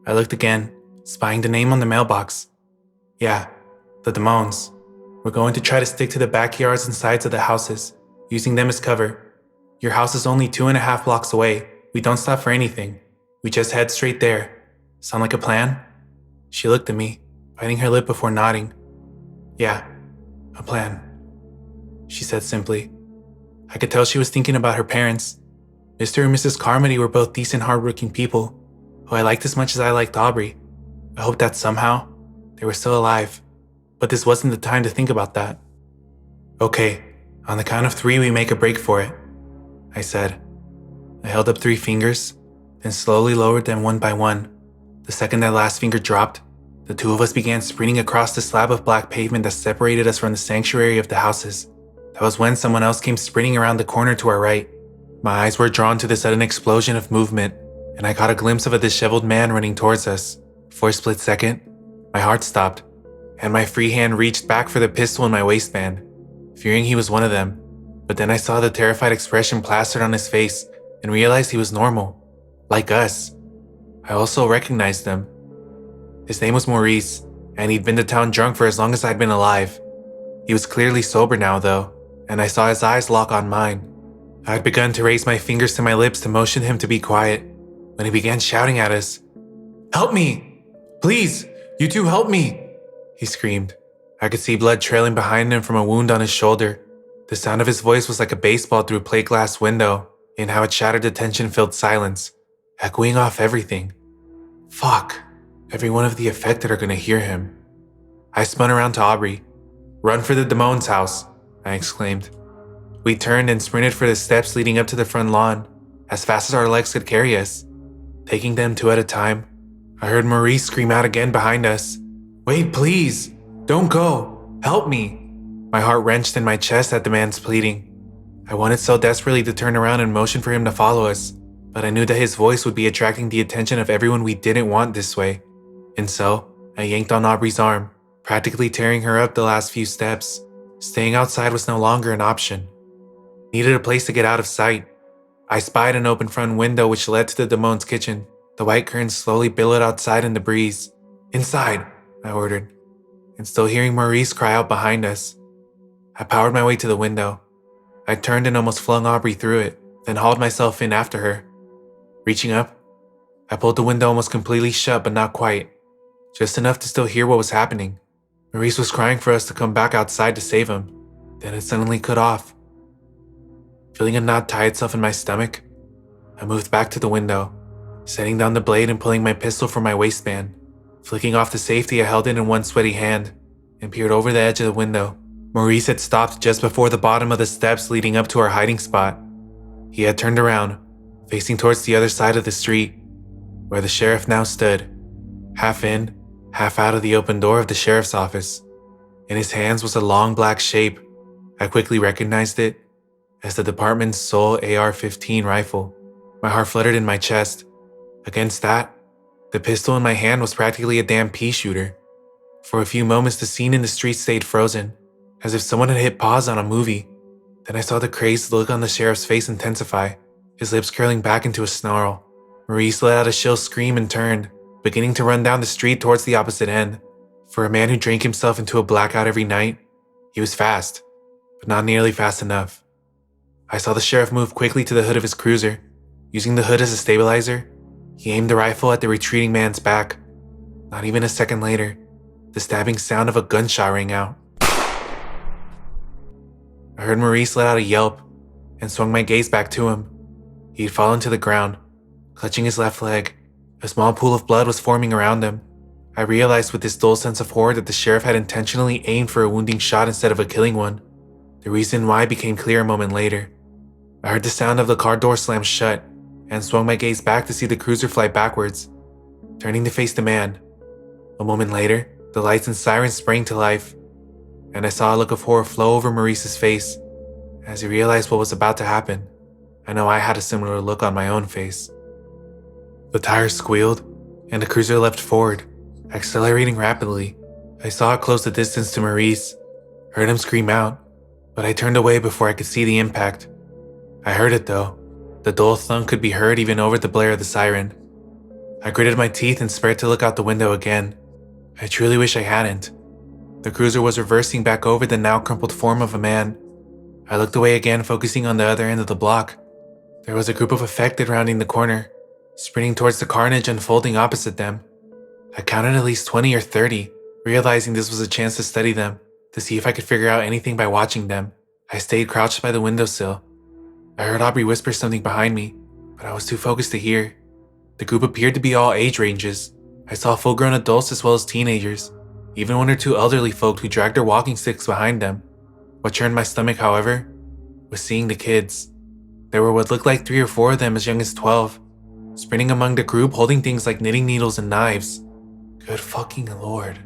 I looked again, spying the name on the mailbox. Yeah, the Damones. We're going to try to stick to the backyards and sides of the houses, using them as cover. Your house is only 2.5 blocks away. We don't stop for anything. We just head straight there. Sound like a plan? She looked at me, biting her lip before nodding. Yeah, a plan, she said simply. I could tell she was thinking about her parents. Mr. and Mrs. Carmody were both decent, hardworking people, who I liked as much as I liked Aubrey. I hoped that somehow they were still alive, but this wasn't the time to think about that. Okay, on the count of 3 we make a break for it, I said. I held up 3 fingers, then slowly lowered them one by one. The second that last finger dropped, the 2 of us began sprinting across the slab of black pavement that separated us from the sanctuary of the houses. That was when someone else came sprinting around the corner to our right. My eyes were drawn to the sudden explosion of movement, and I caught a glimpse of a disheveled man running towards us. For a split second, my heart stopped, and my free hand reached back for the pistol in my waistband, fearing he was one of them. But then I saw the terrified expression plastered on his face and realized he was normal, like us. I also recognized him. His name was Maurice, and he'd been to town drunk for as long as I'd been alive. He was clearly sober now, though, and I saw his eyes lock on mine. I'd begun to raise my fingers to my lips to motion him to be quiet, when he began shouting at us. "Help me! Please, you two help me!" he screamed. I could see blood trailing behind him from a wound on his shoulder. The sound of his voice was like a baseball through a plate glass window, and how it shattered the tension-filled silence, echoing off everything. Fuck, every one of the affected are gonna hear him. I spun around to Aubrey. "Run for the Damone's house," I exclaimed. We turned and sprinted for the steps leading up to the front lawn, as fast as our legs could carry us. Taking them 2 at a time, I heard Maurice scream out again behind us. "Wait, please! Don't go! Help me!" My heart wrenched in my chest at the man's pleading. I wanted so desperately to turn around and motion for him to follow us, but I knew that his voice would be attracting the attention of everyone we didn't want this way. And so, I yanked on Aubrey's arm, practically tearing her up the last few steps. Staying outside was no longer an option. Needed a place to get out of sight. I spied an open front window which led to the Damone's kitchen. The white curtains slowly billowed outside in the breeze. "Inside," I ordered, and still hearing Maurice cry out behind us. I powered my way to the window. I turned and almost flung Aubrey through it, then hauled myself in after her. Reaching up, I pulled the window almost completely shut, but not quite. Just enough to still hear what was happening. Maurice was crying for us to come back outside to save him. Then it suddenly cut off. Feeling a knot tie itself in my stomach, I moved back to the window, setting down the blade and pulling my pistol from my waistband. Flicking off the safety I held it in one sweaty hand, and peered over the edge of the window. Maurice had stopped just before the bottom of the steps leading up to our hiding spot. He had turned around, facing towards the other side of the street, where the sheriff now stood, half in, half out of the open door of the sheriff's office. In his hands was a long black shape. I quickly recognized it as the department's sole AR-15 rifle. My heart fluttered in my chest. Against that, the pistol in my hand was practically a damn pea shooter. For a few moments, the scene in the street stayed frozen, as if someone had hit pause on a movie. Then I saw the crazed look on the sheriff's face intensify, his lips curling back into a snarl. Maurice let out a shrill scream and turned, beginning to run down the street towards the opposite end. For a man who drank himself into a blackout every night, he was fast, but not nearly fast enough. I saw the sheriff move quickly to the hood of his cruiser. Using the hood as a stabilizer, he aimed the rifle at the retreating man's back. Not even a second later, the stabbing sound of a gunshot rang out. I heard Maurice let out a yelp and swung my gaze back to him. He had fallen to the ground, clutching his left leg. A small pool of blood was forming around him. I realized with this dull sense of horror that the sheriff had intentionally aimed for a wounding shot instead of a killing one. The reason why became clear a moment later. I heard the sound of the car door slam shut and swung my gaze back to see the cruiser fly backwards, turning to face the man. A moment later, the lights and sirens sprang to life, and I saw a look of horror flow over Maurice's face as he realized what was about to happen. I know I had a similar look on my own face. The tires squealed, and the cruiser leapt forward, accelerating rapidly. I saw it close the distance to Maurice, heard him scream out, but I turned away before I could see the impact. I heard it though. The dull thunk could be heard even over the blare of the siren. I gritted my teeth and spared to look out the window again. I truly wish I hadn't. The cruiser was reversing back over the now crumpled form of a man. I looked away again, focusing on the other end of the block. There was a group of affected rounding the corner, sprinting towards the carnage unfolding opposite them. I counted at least 20 or 30, realizing this was a chance to study them. To see if I could figure out anything by watching them, I stayed crouched by the windowsill. I heard Aubrey whisper something behind me, but I was too focused to hear. The group appeared to be all age ranges. I saw full-grown adults as well as teenagers, even one or two elderly folk who dragged their walking sticks behind them. What churned my stomach, however, was seeing the kids. There were what looked like 3 or 4 of them as young as 12, sprinting among the group holding things like knitting needles and knives. Good fucking lord.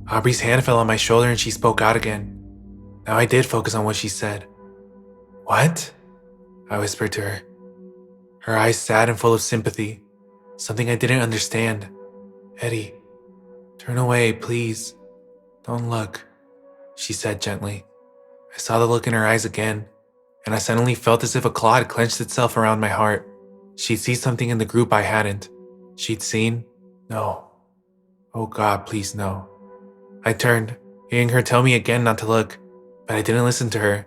Aubrey's hand fell on my shoulder and she spoke out again. Now I did focus on what she said. What? I whispered to her. Her eyes sad and full of sympathy, something I didn't understand. Eddie, turn away, please. Don't look, she said gently. I saw the look in her eyes again, and I suddenly felt as if a claw had clenched itself around my heart. She'd seen something in the group I hadn't. She'd seen? No. Oh God, please no. I turned, hearing her tell me again not to look, but I didn't listen to her.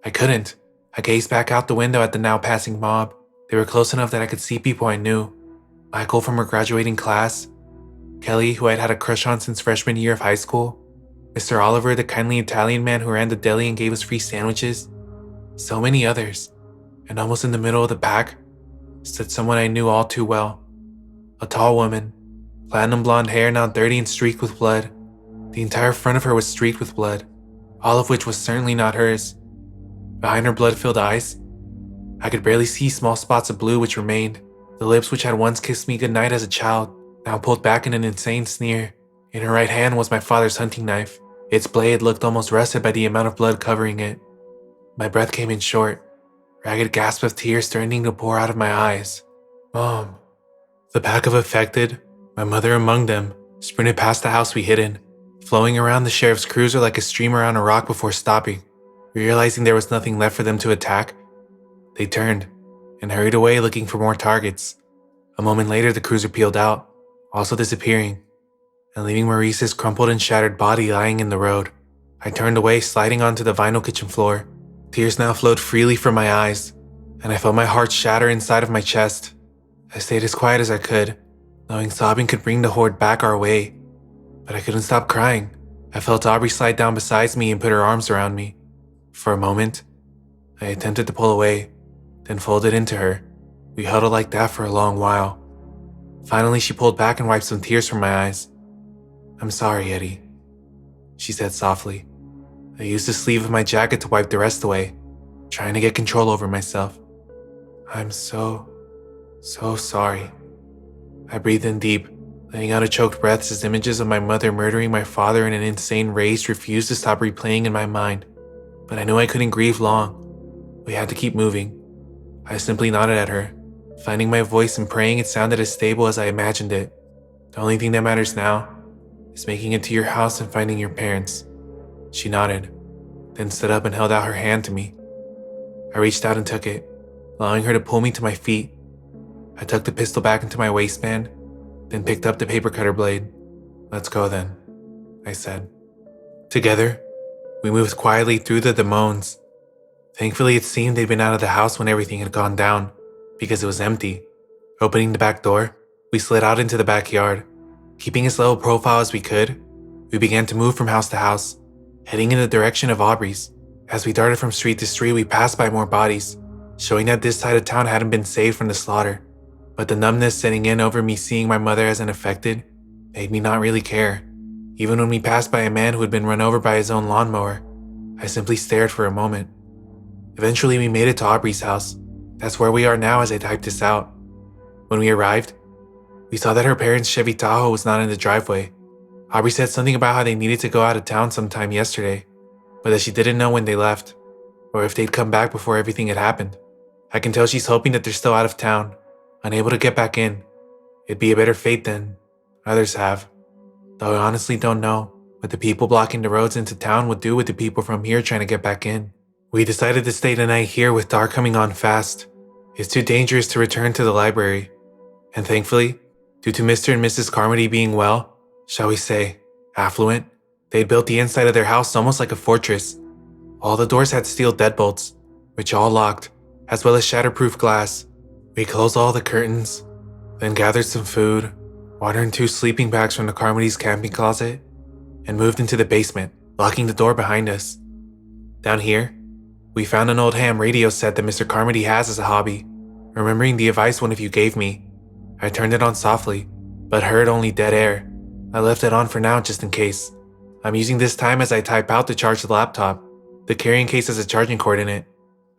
I couldn't. I gazed back out the window at the now passing mob. They were close enough that I could see people I knew. Michael from her graduating class, Kelly, who I'd had a crush on since freshman year of high school, Mr. Oliver, the kindly Italian man who ran the deli and gave us free sandwiches, so many others. And almost in the middle of the pack stood someone I knew all too well. A tall woman, platinum blonde hair now dirty and streaked with blood. The entire front of her was streaked with blood, all of which was certainly not hers. Behind her blood-filled eyes, I could barely see small spots of blue which remained. The lips which had once kissed me goodnight as a child, now pulled back in an insane sneer. In her right hand was my father's hunting knife. Its blade looked almost rusted by the amount of blood covering it. My breath came in short, ragged gasps of tears threatening to pour out of my eyes. Mom. The pack of affected, my mother among them, sprinted past the house we hid in, flowing around the sheriff's cruiser like a stream around a rock before stopping. Realizing there was nothing left for them to attack, they turned and hurried away looking for more targets. A moment later, the cruiser peeled out, also disappearing, and leaving Maurice's crumpled and shattered body lying in the road. I turned away, sliding onto the vinyl kitchen floor. Tears now flowed freely from my eyes, and I felt my heart shatter inside of my chest. I stayed as quiet as I could, knowing sobbing could bring the horde back our way, but I couldn't stop crying. I felt Aubrey slide down beside me and put her arms around me. For a moment, I attempted to pull away, then folded into her. We huddled like that for a long while. Finally, she pulled back and wiped some tears from my eyes. I'm sorry, Eddie, she said softly. I used the sleeve of my jacket to wipe the rest away, trying to get control over myself. I'm so sorry. I breathed in deep, letting out a choked breath as images of my mother murdering my father in an insane rage refused to stop replaying in my mind. But I knew I couldn't grieve long. We had to keep moving. I simply nodded at her, finding my voice and praying it sounded as stable as I imagined it. The only thing that matters now is making it to your house and finding your parents. She nodded, then stood up and held out her hand to me. I reached out and took it, allowing her to pull me to my feet. I tucked the pistol back into my waistband, then picked up the paper cutter blade. Let's go then, I said. Together, we moved quietly through the Demones. Thankfully, it seemed they'd been out of the house when everything had gone down, because it was empty. Opening the back door, we slid out into the backyard. Keeping as low a profile as we could, we began to move from house to house, heading in the direction of Aubrey's. As we darted from street to street, we passed by more bodies, showing that this side of town hadn't been saved from the slaughter. But the numbness setting in over me seeing my mother as an affected made me not really care. Even when we passed by a man who had been run over by his own lawnmower, I simply stared for a moment. Eventually, we made it to Aubrey's house. That's where we are now as I typed this out. When we arrived, we saw that her parents' Chevy Tahoe was not in the driveway. Aubrey said something about how they needed to go out of town sometime yesterday, but that she didn't know when they left, or if they'd come back before everything had happened. I can tell she's hoping that they're still out of town, unable to get back in. It'd be a better fate than others have. Though I honestly don't know what the people blocking the roads into town would do with the people from here trying to get back in. We decided to stay the night here with dark coming on fast. It's too dangerous to return to the library. And thankfully, due to Mr. and Mrs. Carmody being well, shall we say, affluent, they'd built the inside of their house almost like a fortress. All the doors had steel deadbolts, which all locked, as well as shatterproof glass. We closed all the curtains, then gathered some food, water and 2 sleeping bags from the Carmody's camping closet, and moved into the basement. locking the door behind us. Down here, we found an old ham radio set that Mr. Carmody has as a hobby. Remembering the advice one of you gave me, I turned it on softly, but heard only dead air. I left it on for now just in case. I'm using this time as I type out to charge the laptop. The carrying case has a charging cord in it.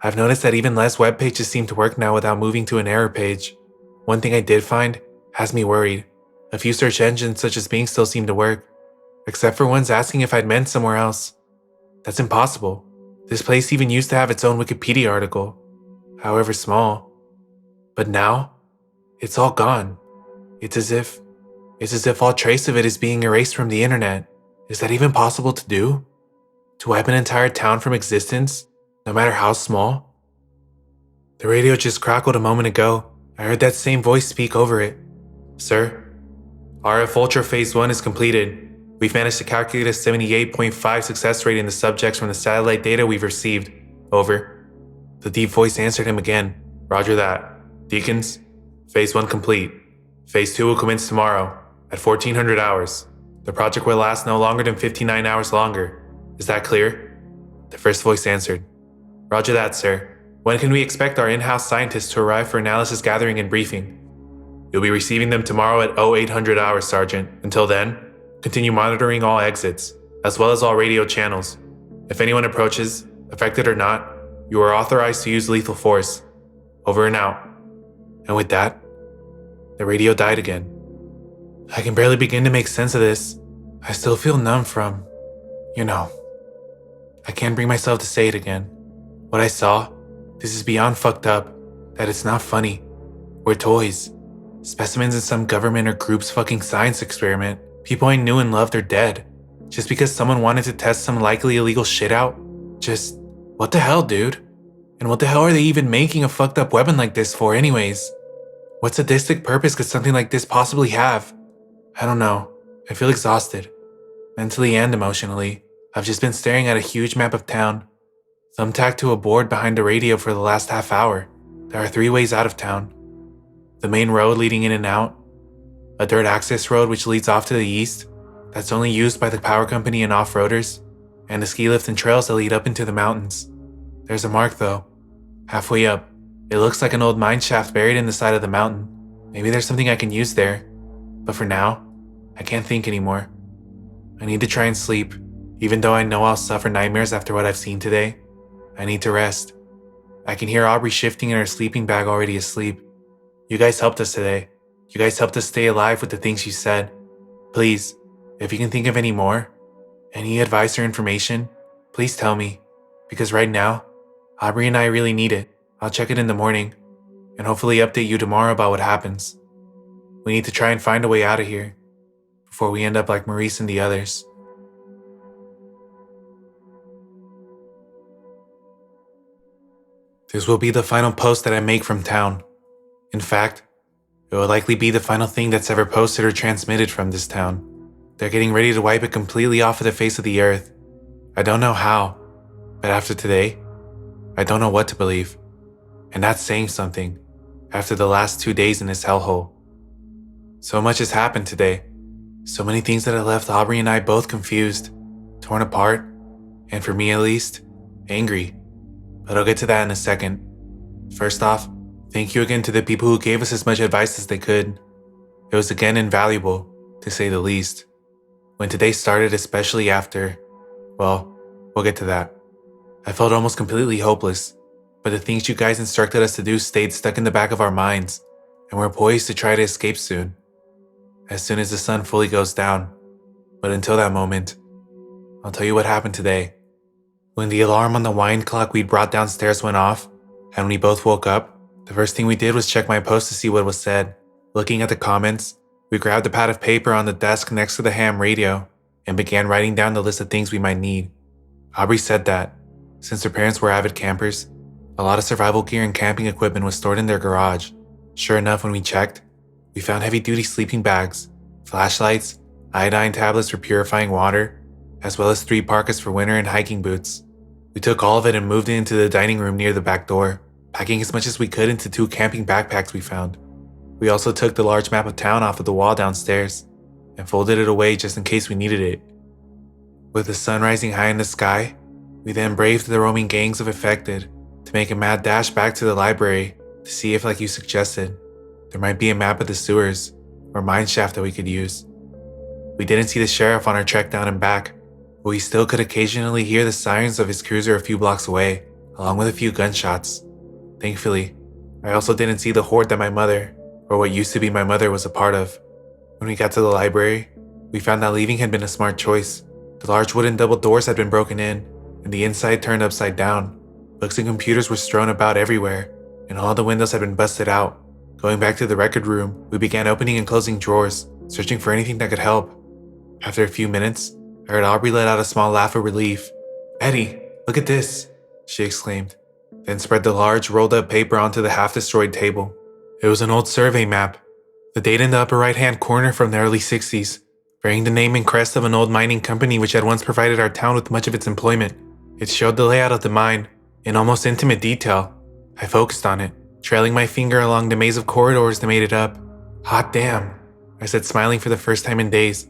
I've noticed that even less web pages seem to work now without moving to an error page. One thing I did find has me worried. A few search engines such as Bing still seem to work, except for ones asking if I'd meant somewhere else. That's impossible. This place even used to have its own Wikipedia article, however small. But now, it's all gone. It's as if all trace of it is being erased from the internet. Is that even possible to do? To wipe an entire town from existence, no matter how small? The radio just crackled a moment ago. I heard that same voice speak over it. Sir, RF Ultra Phase 1 is completed. We've managed to calculate a 78.5 success rate in the subjects from the satellite data we've received. Over. The deep voice answered him again. Roger that. Deacons, Phase 1 complete. Phase 2 will commence tomorrow at 1400 hours. The project will last no longer than 59 hours longer. Is that clear? The first voice answered. Roger that, sir. When can we expect our in-house scientists to arrive for analysis gathering and briefing? You'll be receiving them tomorrow at 0800 hours, Sergeant. Until then, continue monitoring all exits, as well as all radio channels. If anyone approaches, affected or not, you are authorized to use lethal force. Over and out. And with that, the radio died again. I can barely begin to make sense of this. I still feel numb from, I can't bring myself to say it again. What I saw, this is beyond fucked up, that it's not funny. We're toys. Specimens in some government or group's fucking science experiment. People I knew and loved are dead. Just because someone wanted to test some likely illegal shit out? Just, what the hell, dude? And what the hell are they even making a fucked up weapon like this for anyways? What sadistic purpose could something like this possibly have? I don't know. I feel exhausted. Mentally and emotionally. I've just been staring at a huge map of town. Thumbtacked to a board behind the radio for the last half hour. There are 3 ways out of town. The main road leading in and out. A dirt access road which leads off to the east. That's only used by the power company and off-roaders. And the ski lift and trails that lead up into the mountains. There's a mark though. Halfway up. It looks like an old mine shaft buried in the side of the mountain. Maybe there's something I can use there. But for now, I can't think anymore. I need to try and sleep. Even though I know I'll suffer nightmares after what I've seen today, I need to rest. I can hear Aubrey shifting in her sleeping bag already asleep. You guys helped us today. You guys helped us stay alive with the things you said. Please, if you can think of any more, any advice or information, please tell me. Because right now, Aubrey and I really need it. I'll check it in the morning, and hopefully update you tomorrow about what happens. We need to try and find a way out of here, before we end up like Maurice and the others. This will be the final post that I make from town. In fact, it will likely be the final thing that's ever posted or transmitted from this town. They're getting ready to wipe it completely off of the face of the earth. I don't know how, but after today, I don't know what to believe. And that's saying something, after the last 2 days in this hellhole. So much has happened today. So many things that have left Aubrey and I both confused, torn apart, and for me at least, angry. But I'll get to that in a second. First off, thank you again to the people who gave us as much advice as they could. It was again invaluable, to say the least. When today started, especially after, well, we'll get to that. I felt almost completely hopeless, but the things you guys instructed us to do stayed stuck in the back of our minds, and we're poised to try to escape soon. As soon as the sun fully goes down. But until that moment, I'll tell you what happened today. When the alarm on the wine clock we'd brought downstairs went off, and we both woke up, the first thing we did was check my post to see what was said. Looking at the comments, we grabbed a pad of paper on the desk next to the ham radio, and began writing down the list of things we might need. Aubrey said that, since her parents were avid campers, a lot of survival gear and camping equipment was stored in their garage. Sure enough, when we checked, we found heavy-duty sleeping bags, flashlights, iodine tablets for purifying water, as well as 3 parkas for winter and hiking boots. We took all of it and moved it into the dining room near the back door, packing as much as we could into 2 camping backpacks we found. We also took the large map of town off of the wall downstairs and folded it away just in case we needed it. With the sun rising high in the sky, we then braved the roaming gangs of affected to make a mad dash back to the library to see if, like you suggested, there might be a map of the sewers or mine shaft that we could use. We didn't see the sheriff on our trek down and back, but we still could occasionally hear the sirens of his cruiser a few blocks away, along with a few gunshots. Thankfully, I also didn't see the horde that my mother, or what used to be my mother, was a part of. When we got to the library, we found that leaving had been a smart choice. The large wooden double doors had been broken in, and the inside turned upside down. Books and computers were strewn about everywhere, and all the windows had been busted out. Going back to the record room, we began opening and closing drawers, searching for anything that could help. After a few minutes, I heard Aubrey let out a small laugh of relief. "Eddie, look at this," she exclaimed, then spread the large rolled-up paper onto the half-destroyed table. It was an old survey map, the date in the upper right-hand corner from the early 60s, bearing the name and crest of an old mining company which had once provided our town with much of its employment. It showed the layout of the mine in almost intimate detail. I focused on it, trailing my finger along the maze of corridors that made it up. "Hot damn," I said, smiling for the first time in days.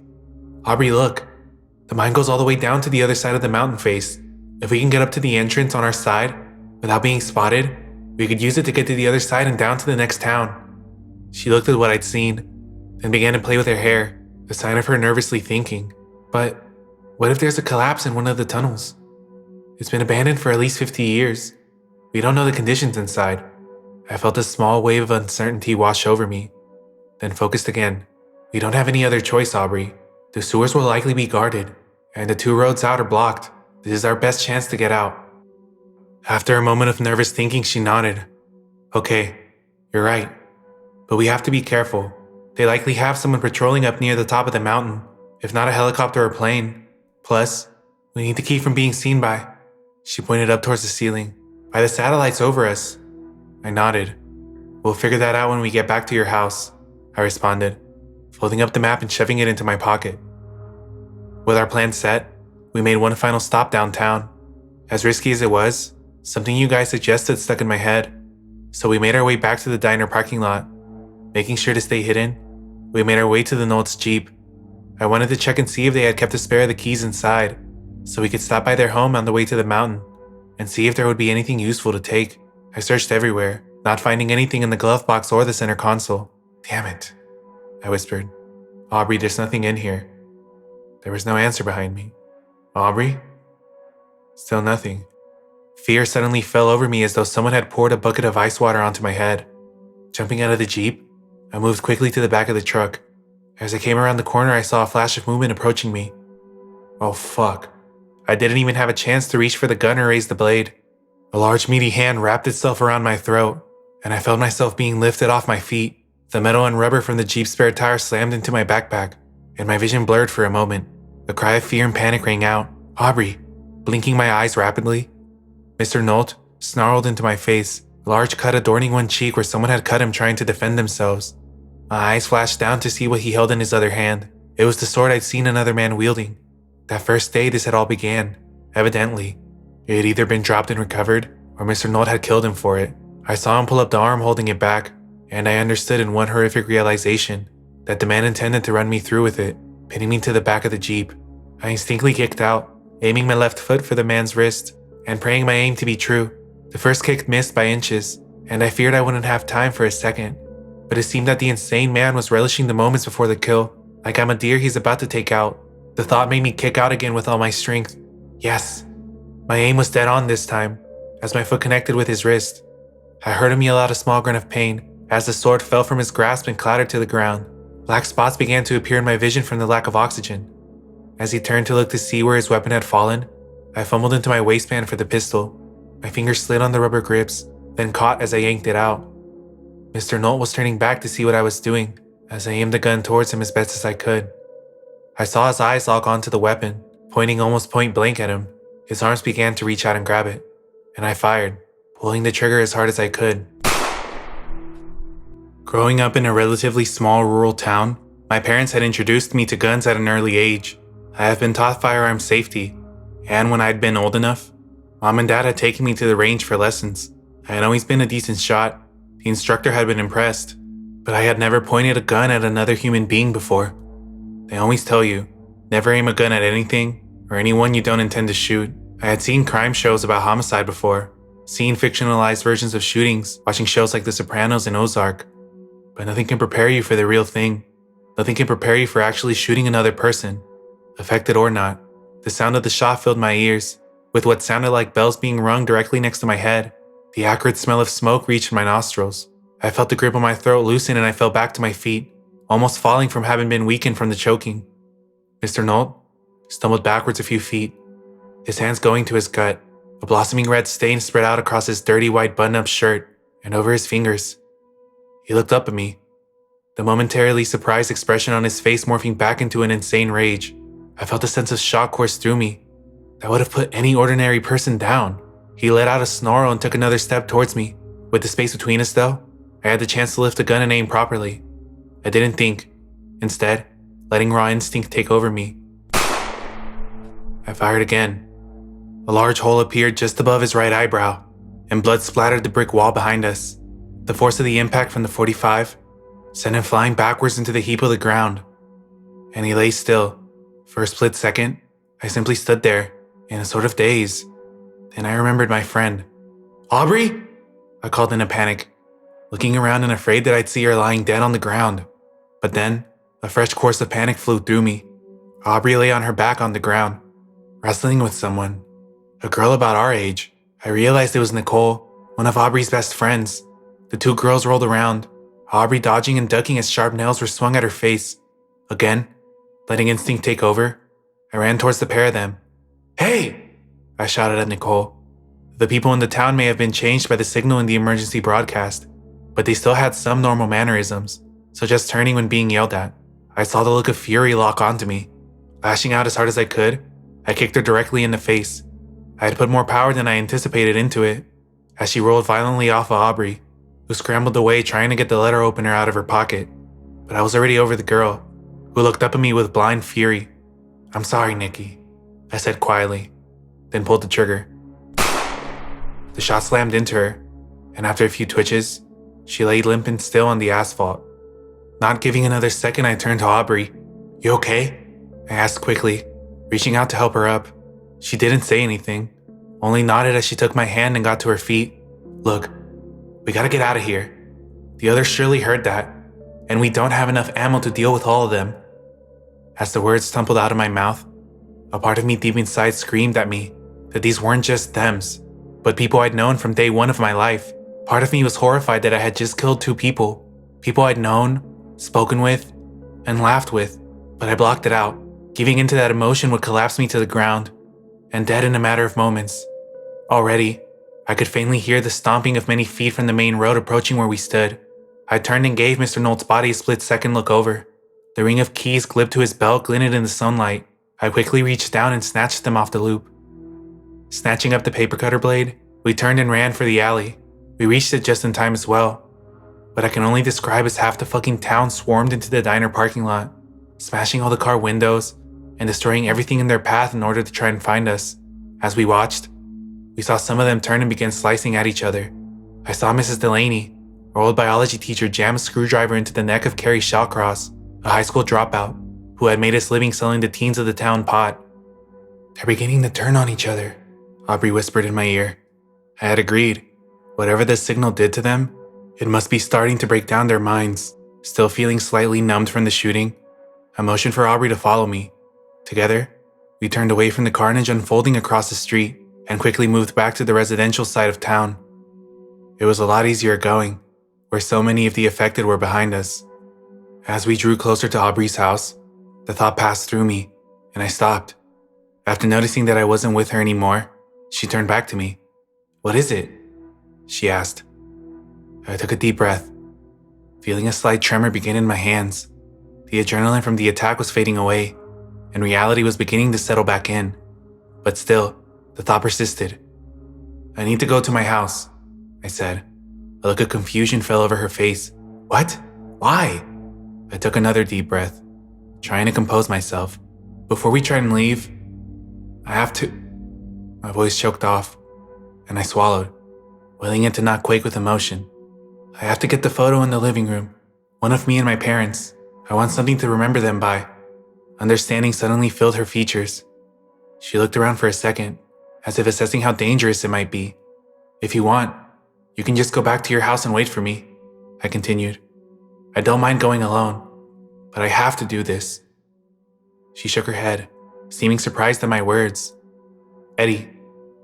"Aubrey, look. The mine goes all the way down to the other side of the mountain face. If we can get up to the entrance on our side without being spotted, we could use it to get to the other side and down to the next town." She looked at what I'd seen, then began to play with her hair, a sign of her nervously thinking. "But what if there's a collapse in one of the tunnels? It's been abandoned for at least 50 years. We don't know the conditions inside." I felt a small wave of uncertainty wash over me, then focused again. "We don't have any other choice, Aubrey. The sewers will likely be guarded, and the 2 roads out are blocked. This is our best chance to get out." After a moment of nervous thinking, she nodded. "Okay, you're right. But we have to be careful. They likely have someone patrolling up near the top of the mountain, if not a helicopter or plane. Plus, we need to keep from being seen by," she pointed up towards the ceiling, "by the satellites over us." I nodded. "We'll figure that out when we get back to your house," I responded, folding up the map and shoving it into my pocket. With our plan set, we made one final stop downtown. As risky as it was, something you guys suggested stuck in my head, so we made our way back to the diner parking lot. Making sure to stay hidden, we made our way to the Knowles Jeep. I wanted to check and see if they had kept a spare of the keys inside, so we could stop by their home on the way to the mountain, and see if there would be anything useful to take. I searched everywhere, not finding anything in the glove box or the center console. "Damn it," I whispered. "Aubrey, there's nothing in here." There was no answer behind me. "Aubrey?" Still nothing. Fear suddenly fell over me as though someone had poured a bucket of ice water onto my head. Jumping out of the Jeep, I moved quickly to the back of the truck. As I came around the corner, I saw a flash of movement approaching me. Oh fuck. I didn't even have a chance to reach for the gun or raise the blade. A large meaty hand wrapped itself around my throat, and I felt myself being lifted off my feet. The metal and rubber from the Jeep's spare tire slammed into my backpack, and my vision blurred for a moment. A cry of fear and panic rang out. "Aubrey!" Blinking my eyes rapidly. Mr. Nolt snarled into my face, a large cut adorning one cheek where someone had cut him trying to defend themselves. My eyes flashed down to see what he held in his other hand. It was the sword I'd seen another man wielding. That first day this had all began. Evidently, it had either been dropped and recovered, or Mr. Nolt had killed him for it. I saw him pull up the arm holding it back, and I understood in one horrific realization that the man intended to run me through with it, pinning me to the back of the Jeep. I instinctively kicked out, aiming my left foot for the man's wrist, and praying my aim to be true. The first kick missed by inches, and I feared I wouldn't have time for a second. But it seemed that the insane man was relishing the moments before the kill, like I'm a deer he's about to take out. The thought made me kick out again with all my strength. Yes, my aim was dead on this time, as my foot connected with his wrist. I heard him yell out a small grunt of pain as the sword fell from his grasp and clattered to the ground. Black spots began to appear in my vision from the lack of oxygen. As he turned to look to see where his weapon had fallen, I fumbled into my waistband for the pistol. My fingers slid on the rubber grips, then caught as I yanked it out. Mr. Nolt was turning back to see what I was doing, as I aimed the gun towards him as best as I could. I saw his eyes lock onto the weapon, pointing almost point blank at him. His arms began to reach out and grab it, and I fired, pulling the trigger as hard as I could. Growing up in a relatively small rural town, my parents had introduced me to guns at an early age. I have been taught firearm safety, and when I'd been old enough, Mom and Dad had taken me to the range for lessons. I had always been a decent shot. The instructor had been impressed, but I had never pointed a gun at another human being before. They always tell you, never aim a gun at anything or anyone you don't intend to shoot. I had seen crime shows about homicide before, seen fictionalized versions of shootings, watching shows like The Sopranos and Ozark. But nothing can prepare you for the real thing. Nothing can prepare you for actually shooting another person, affected or not. The sound of the shot filled my ears, with what sounded like bells being rung directly next to my head. The acrid smell of smoke reached my nostrils. I felt the grip on my throat loosen and I fell back to my feet, almost falling from having been weakened from the choking. Mr. Nolt stumbled backwards a few feet, his hands going to his gut, a blossoming red stain spread out across his dirty white button-up shirt and over his fingers. He looked up at me, the momentarily surprised expression on his face morphing back into an insane rage. I felt a sense of shock course through me that would have put any ordinary person down. He let out a snarl and took another step towards me. With the space between us though, I had the chance to lift a gun and aim properly. I didn't think, instead, letting raw instinct take over me. I fired again. A large hole appeared just above his right eyebrow, and blood splattered the brick wall behind us. The force of the impact from the .45 sent him flying backwards into the heap of the ground, and he lay still. For a split second, I simply stood there, in a sort of daze. Then I remembered my friend. "Aubrey?" I called in a panic, looking around and afraid that I'd see her lying dead on the ground. But then, a fresh course of panic flew through me. Aubrey lay on her back on the ground, wrestling with someone. A girl about our age. I realized it was Nicole, one of Aubrey's best friends. The two girls rolled around, Aubrey dodging and ducking as sharp nails were swung at her face. Again, letting instinct take over, I ran towards the pair of them. "Hey!" I shouted at Nicole. The people in the town may have been changed by the signal in the emergency broadcast, but they still had some normal mannerisms, so just turning when being yelled at, I saw the look of fury lock onto me. Lashing out as hard as I could, I kicked her directly in the face. I had put more power than I anticipated into it, as she rolled violently off of Aubrey, who scrambled away trying to get the letter opener out of her pocket. But I was already over the girl, who looked up at me with blind fury. "I'm sorry, Nikki," I said quietly, then pulled the trigger. The shot slammed into her, and after a few twitches, she lay limp and still on the asphalt. Not giving another second, I turned to Aubrey. "You okay?" I asked quickly, reaching out to help her up. She didn't say anything, only nodded as she took my hand and got to her feet. "Look, we gotta get out of here. The others surely heard that, and we don't have enough ammo to deal with all of them." As the words tumbled out of my mouth, a part of me deep inside screamed at me that these weren't just thems, but people I'd known from day one of my life. Part of me was horrified that I had just killed two people I'd known, spoken with, and laughed with, but I blocked it out. Giving into that emotion would collapse me to the ground, and dead in a matter of moments. Already, I could faintly hear the stomping of many feet from the main road approaching where we stood. I turned and gave Mr. Nolt's body a split-second look over. The ring of keys clipped to his belt glinted in the sunlight. I quickly reached down and snatched them off the loop. Snatching up the paper cutter blade, we turned and ran for the alley. We reached it just in time as well. What I can only describe as half the fucking town swarmed into the diner parking lot, smashing all the car windows and destroying everything in their path in order to try and find us. As we watched, we saw some of them turn and begin slicing at each other. I saw Mrs. Delaney, our old biology teacher, jam a screwdriver into the neck of Carrie Shawcross, a high school dropout, who had made his living selling the teens of the town pot. "They're beginning to turn on each other," Aubrey whispered in my ear. I had agreed. Whatever this signal did to them, it must be starting to break down their minds. Still feeling slightly numbed from the shooting, I motioned for Aubrey to follow me. Together, we turned away from the carnage unfolding across the street and quickly moved back to the residential side of town. It was a lot easier going, where so many of the affected were behind us. As we drew closer to Aubrey's house, the thought passed through me, and I stopped. After noticing that I wasn't with her anymore, she turned back to me. "What is it?" she asked. I took a deep breath, feeling a slight tremor begin in my hands. The adrenaline from the attack was fading away, and reality was beginning to settle back in. But still, the thought persisted. "I need to go to my house," I said. A look of confusion fell over her face. "What? Why?" I took another deep breath, trying to compose myself. "Before we try and leave, I have to..." My voice choked off, and I swallowed, willing it to not quake with emotion. "I have to get the photo in the living room, one of me and my parents. I want something to remember them by." Understanding suddenly filled her features. She looked around for a second, as if assessing how dangerous it might be. "If you want, you can just go back to your house and wait for me," I continued. "I don't mind going alone, but I have to do this." She shook her head, seeming surprised at my words. "Eddie,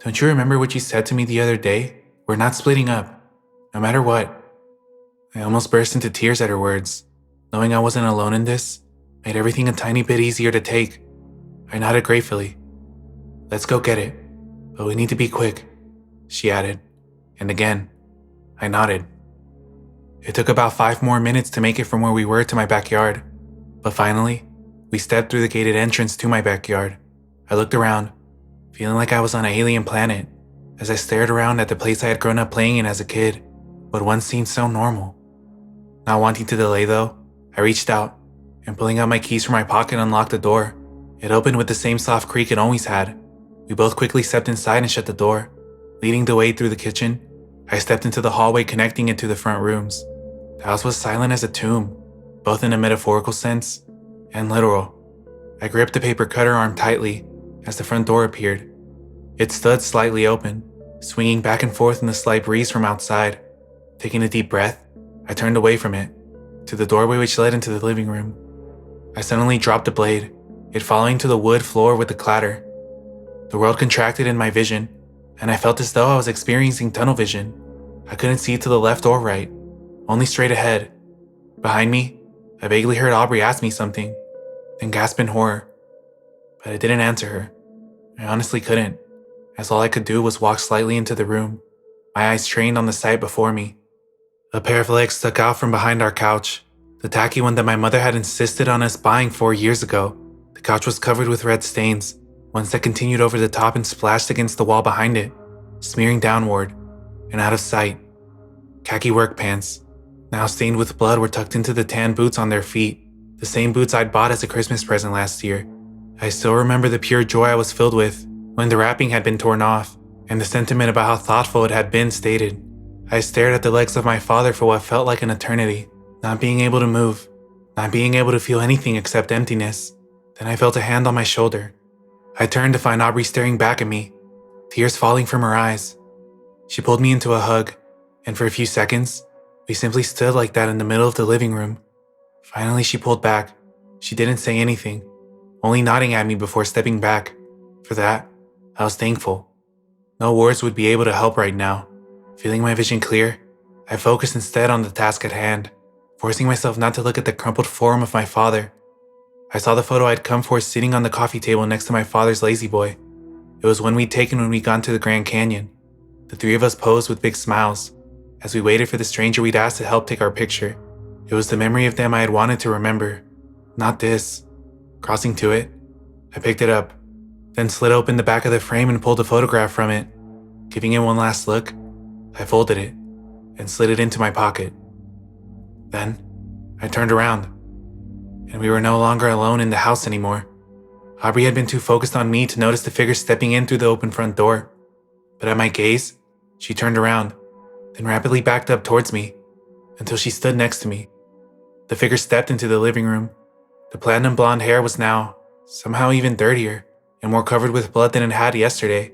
don't you remember what you said to me the other day? We're not splitting up, no matter what." I almost burst into tears at her words. Knowing I wasn't alone in this made everything a tiny bit easier to take. I nodded gratefully. "Let's go get it, but we need to be quick," she added, and again, I nodded. It took about 5 more minutes to make it from where we were to my backyard, but finally, we stepped through the gated entrance to my backyard. I looked around, feeling like I was on an alien planet, as I stared around at the place I had grown up playing in as a kid, what once seemed so normal. Not wanting to delay though, I reached out, and pulling out my keys from my pocket unlocked the door. It opened with the same soft creak it always had. We both quickly stepped inside and shut the door. Leading the way through the kitchen, I stepped into the hallway connecting it to the front rooms. The house was silent as a tomb, both in a metaphorical sense and literal. I gripped the paper cutter arm tightly as the front door appeared. It stood slightly open, swinging back and forth in the slight breeze from outside. Taking a deep breath, I turned away from it, to the doorway which led into the living room. I suddenly dropped the blade, it falling to the wood floor with a clatter. The world contracted in my vision, and I felt as though I was experiencing tunnel vision. I couldn't see to the left or right, only straight ahead. Behind me, I vaguely heard Aubrey ask me something, then gasp in horror. But I didn't answer her. I honestly couldn't, as all I could do was walk slightly into the room, my eyes trained on the sight before me. A pair of legs stuck out from behind our couch, the tacky one that my mother had insisted on us buying 4 years ago. The couch was covered with red stains, ones that continued over the top and splashed against the wall behind it, smearing downward and out of sight. Khaki work pants, now stained with blood, were tucked into the tan boots on their feet, the same boots I'd bought as a Christmas present last year. I still remember the pure joy I was filled with when the wrapping had been torn off, and the sentiment about how thoughtful it had been stated. I stared at the legs of my father for what felt like an eternity, not being able to move, not being able to feel anything except emptiness. Then I felt a hand on my shoulder. I turned to find Aubrey staring back at me, tears falling from her eyes. She pulled me into a hug, and for a few seconds, we simply stood like that in the middle of the living room. Finally, she pulled back. She didn't say anything, only nodding at me before stepping back. For that, I was thankful. No words would be able to help right now. Feeling my vision clear, I focused instead on the task at hand, forcing myself not to look at the crumpled form of my father. I saw the photo I'd come for sitting on the coffee table next to my father's lazy boy. It was one we'd taken when we'd gone to the Grand Canyon. The 3 of us posed with big smiles as we waited for the stranger we'd asked to help take our picture. It was the memory of them I had wanted to remember, not this. Crossing to it, I picked it up, then slid open the back of the frame and pulled a photograph from it. Giving it one last look, I folded it and slid it into my pocket. Then, I turned around, and we were no longer alone in the house anymore. Aubrey had been too focused on me to notice the figure stepping in through the open front door. But at my gaze, she turned around, then rapidly backed up towards me, until she stood next to me. The figure stepped into the living room. The platinum blonde hair was now, somehow even dirtier, and more covered with blood than it had yesterday.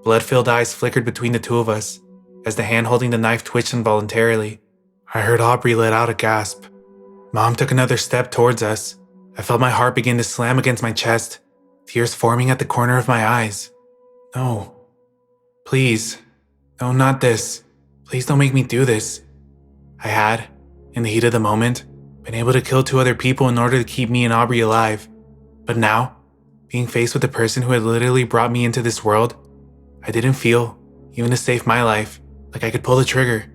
Blood-filled eyes flickered between the 2 of us, as the hand holding the knife twitched involuntarily. I heard Aubrey let out a gasp. Mom took another step towards us. I felt my heart begin to slam against my chest, tears forming at the corner of my eyes. No. Please. No, not this. Please don't make me do this. I had, in the heat of the moment, been able to kill 2 other people in order to keep me and Aubrey alive. But now, being faced with the person who had literally brought me into this world, I didn't feel, even to save my life, like I could pull the trigger.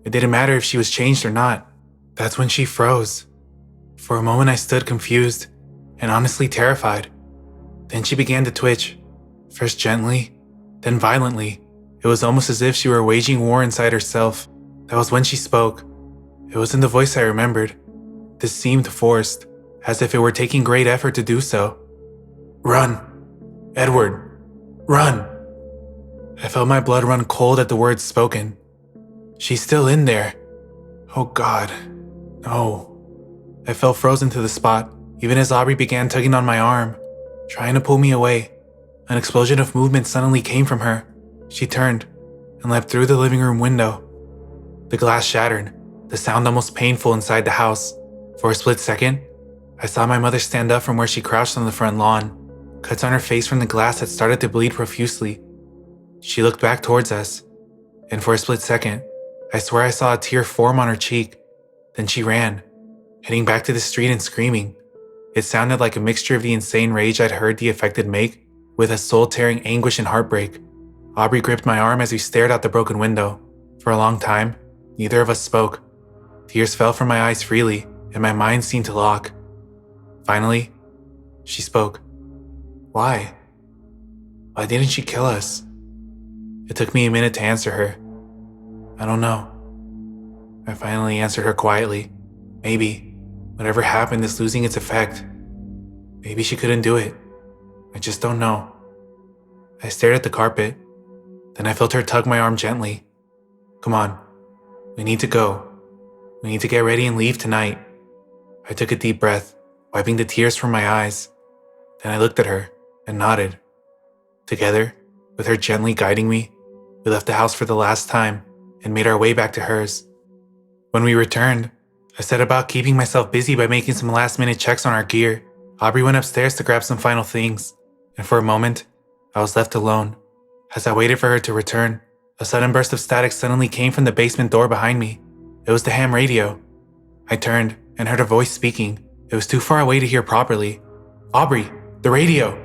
It didn't matter if she was changed or not. That's when she froze. For a moment I stood confused and honestly terrified. Then she began to twitch, first gently, then violently. It was almost as if she were waging war inside herself. That was when she spoke. It wasn't the voice I remembered. This seemed forced, as if it were taking great effort to do so. "Run! Edward! Run!" I felt my blood run cold at the words spoken. "She's still in there. Oh God, no." I fell frozen to the spot, even as Aubrey began tugging on my arm. trying to pull me away. An explosion of movement suddenly came from her. She turned and leapt through the living room window. The glass shattered, the sound almost painful inside the house. For a split second, I saw my mother stand up from where she crouched on the front lawn. Cuts on her face from the glass had started to bleed profusely. She looked back towards us, and for a split second, I swear I saw a tear form on her cheek. Then she ran, heading back to the street and screaming. It sounded like a mixture of the insane rage I'd heard the affected make with a soul-tearing anguish and heartbreak. Aubrey gripped my arm as we stared out the broken window. For a long time, neither of us spoke. Tears fell from my eyes freely, and my mind seemed to lock. Finally, she spoke. Why? Why didn't she kill us? It took me a minute to answer her. I don't know. I finally answered her quietly. Maybe whatever happened is losing its effect. Maybe she couldn't do it. I just don't know. I stared at the carpet. Then I felt her tug my arm gently. Come on. We need to go. We need to get ready and leave tonight. I took a deep breath, wiping the tears from my eyes. Then I looked at her and nodded. Together, with her gently guiding me, we left the house for the last time and made our way back to hers. When we returned, I set about keeping myself busy by making some last-minute checks on our gear. Aubrey went upstairs to grab some final things, and for a moment, I was left alone. As I waited for her to return, a sudden burst of static suddenly came from the basement door behind me. It was the ham radio. I turned and heard her voice speaking. It was too far away to hear properly. Aubrey, the radio!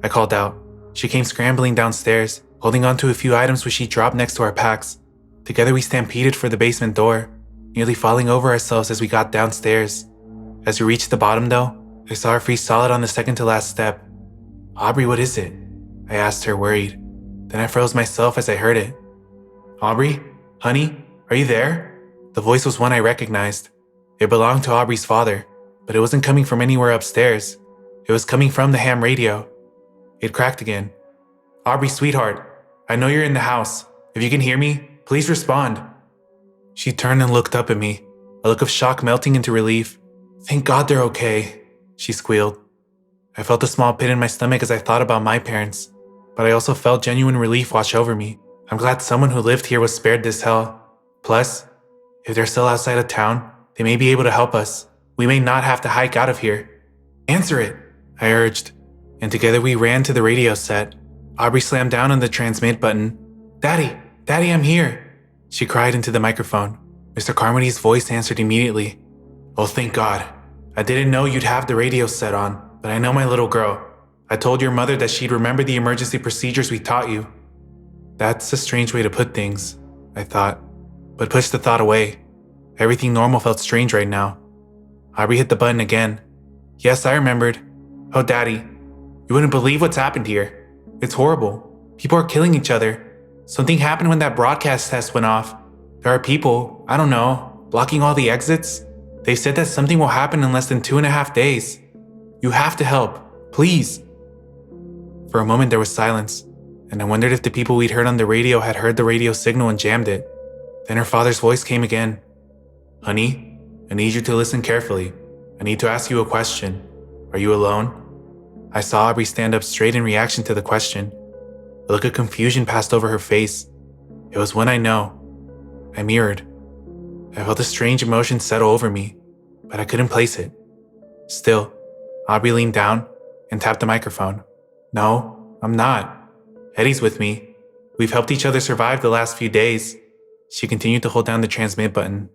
I called out. She came scrambling downstairs, holding onto a few items which she dropped next to our packs. Together we stampeded for the basement door, nearly falling over ourselves as we got downstairs. As we reached the bottom though, I saw her freeze solid on the second to last step. Aubrey, what is it? I asked her, worried. Then I froze myself as I heard it. Aubrey? Honey? Are you there? The voice was one I recognized. It belonged to Aubrey's father, but it wasn't coming from anywhere upstairs. It was coming from the ham radio. It cracked again. Aubrey, sweetheart, I know you're in the house. If you can hear me, please respond. She turned and looked up at me, a look of shock melting into relief. Thank God they're okay, she squealed. I felt a small pit in my stomach as I thought about my parents, but I also felt genuine relief wash over me. I'm glad someone who lived here was spared this hell. Plus, if they're still outside of town, they may be able to help us. We may not have to hike out of here. Answer it, I urged, and together we ran to the radio set. Aubrey slammed down on the transmit button. Daddy, I'm here, she cried into the microphone. Mr. Carmody's voice answered immediately. Oh, thank God. I didn't know you'd have the radio set on, but I know my little girl. I told your mother that she'd remember the emergency procedures we taught you. That's a strange way to put things, I thought, but pushed the thought away. Everything normal felt strange right now. Aubrey hit the button again. Yes, I remembered. Oh, Daddy, you wouldn't believe what's happened here. It's horrible. People are killing each other. Something happened when that broadcast test went off. There are people, I don't know, blocking all the exits. They've said that something will happen in less than 2.5 days. You have to help, please. For a moment there was silence, and I wondered if the people we'd heard on the radio had heard the radio signal and jammed it. Then her father's voice came again. Honey, I need you to listen carefully. I need to ask you a question. Are you alone? I saw Aubrey stand up straight in reaction to the question. A look of confusion passed over her face. It was one I know. I mirrored. I felt a strange emotion settle over me, but I couldn't place it. Still, Aubrey leaned down and tapped the microphone. No, I'm not. Eddie's with me. We've helped each other survive the last few days. She continued to hold down the transmit button,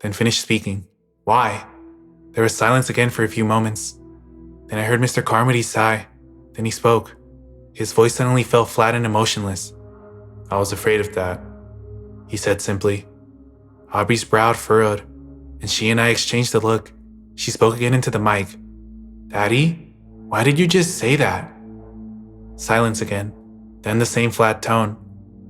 then finished speaking. Why? There was silence again for a few moments. Then I heard Mr. Carmody sigh. Then he spoke. His voice suddenly fell flat and emotionless. I was afraid of that, he said simply. Aubrey's brow furrowed, and she and I exchanged a look. She spoke again into the mic. Daddy, why did you just say that? Silence again, then the same flat tone.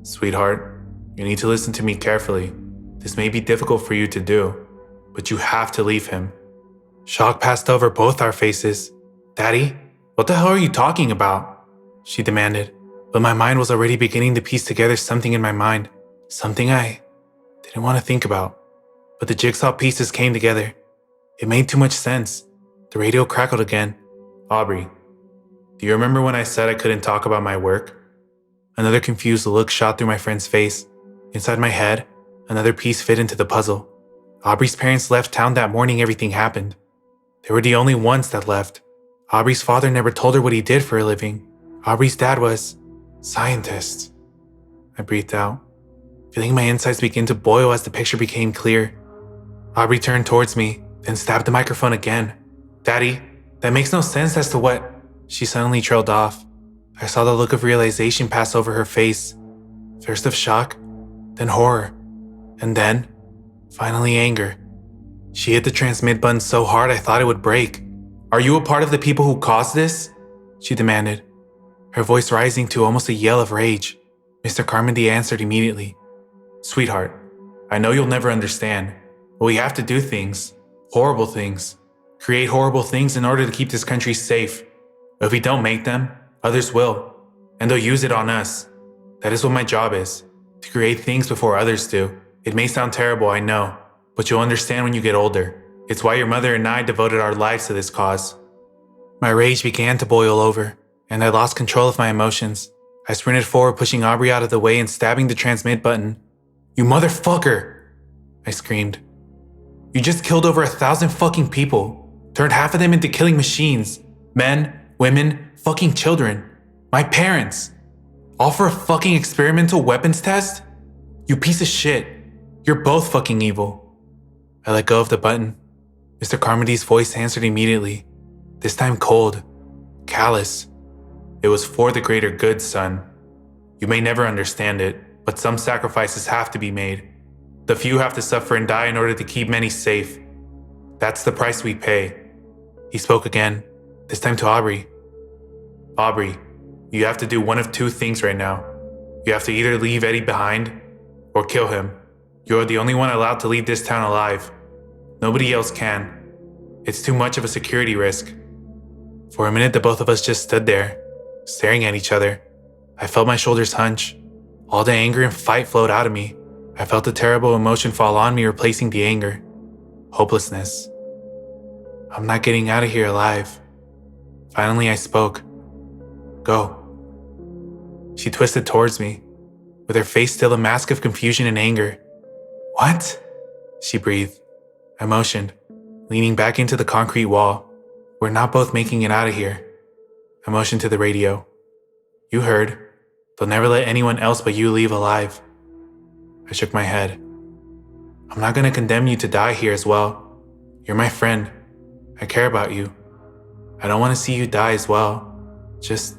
Sweetheart, you need to listen to me carefully. This may be difficult for you to do, but you have to leave him. Shock passed over both our faces. Daddy, what the hell are you talking about? She demanded, but my mind was already beginning to piece together something in my mind, something I didn't want to think about. But the jigsaw pieces came together. It made too much sense. The radio crackled again. Aubrey, do Do you remember when I said I couldn't talk about my work? Another confused look shot through my friend's face. Inside my head, another piece fit into the puzzle. Aubrey's parents left town that morning everything happened. They were the only ones that left. Aubrey's father never told her what he did for a living. Aubrey's dad was scientist. I breathed out, feeling my insides begin to boil as the picture became clear. Aubrey turned towards me, then stabbed the microphone again. Daddy, that makes no sense as to what... She suddenly trailed off. I saw the look of realization pass over her face. First of shock, then horror, and then, finally anger. She hit the transmit button so hard I thought it would break. Are you a part of the people who caused this? She demanded, her voice rising to almost a yell of rage. Mr. Carmody answered immediately. Sweetheart, I know you'll never understand, but we have to do things, horrible things, create horrible things in order to keep this country safe. If we don't make them, others will, and they'll use it on us. That is what my job is, to create things before others do. It may sound terrible, I know, but you'll understand when you get older. It's why your mother and I devoted our lives to this cause. My rage began to boil over, and I lost control of my emotions. I sprinted forward, pushing Aubrey out of the way and stabbing the transmit button. You motherfucker! I screamed. You just killed over 1,000 fucking people, turned half of them into killing machines. Men, women, fucking children. My parents. All for a fucking experimental weapons test? You piece of shit. You're both fucking evil. I let go of the button. Mr. Carmody's voice answered immediately. This time cold. Callous. It was for the greater good, son. You may never understand it, but some sacrifices have to be made. The few have to suffer and die in order to keep many safe. That's the price we pay. He spoke again, this time to Aubrey. Aubrey, you have to do one of two things right now. You have to either leave Eddie behind or kill him. You're the only one allowed to leave this town alive. Nobody else can. It's too much of a security risk. For a minute, the both of us just stood there, staring at each other. I felt my shoulders hunch. All the anger and fight flowed out of me. I felt a terrible emotion fall on me, replacing the anger. Hopelessness. I'm not getting out of here alive. Finally, I spoke. Go. She twisted towards me, with her face still a mask of confusion and anger. What? She breathed. I motioned, leaning back into the concrete wall. We're not both making it out of here. I motioned to the radio. You heard. They'll never let anyone else but you leave alive. I shook my head. I'm not going to condemn you to die here as well. You're my friend. I care about you. I don't want to see you die as well. Just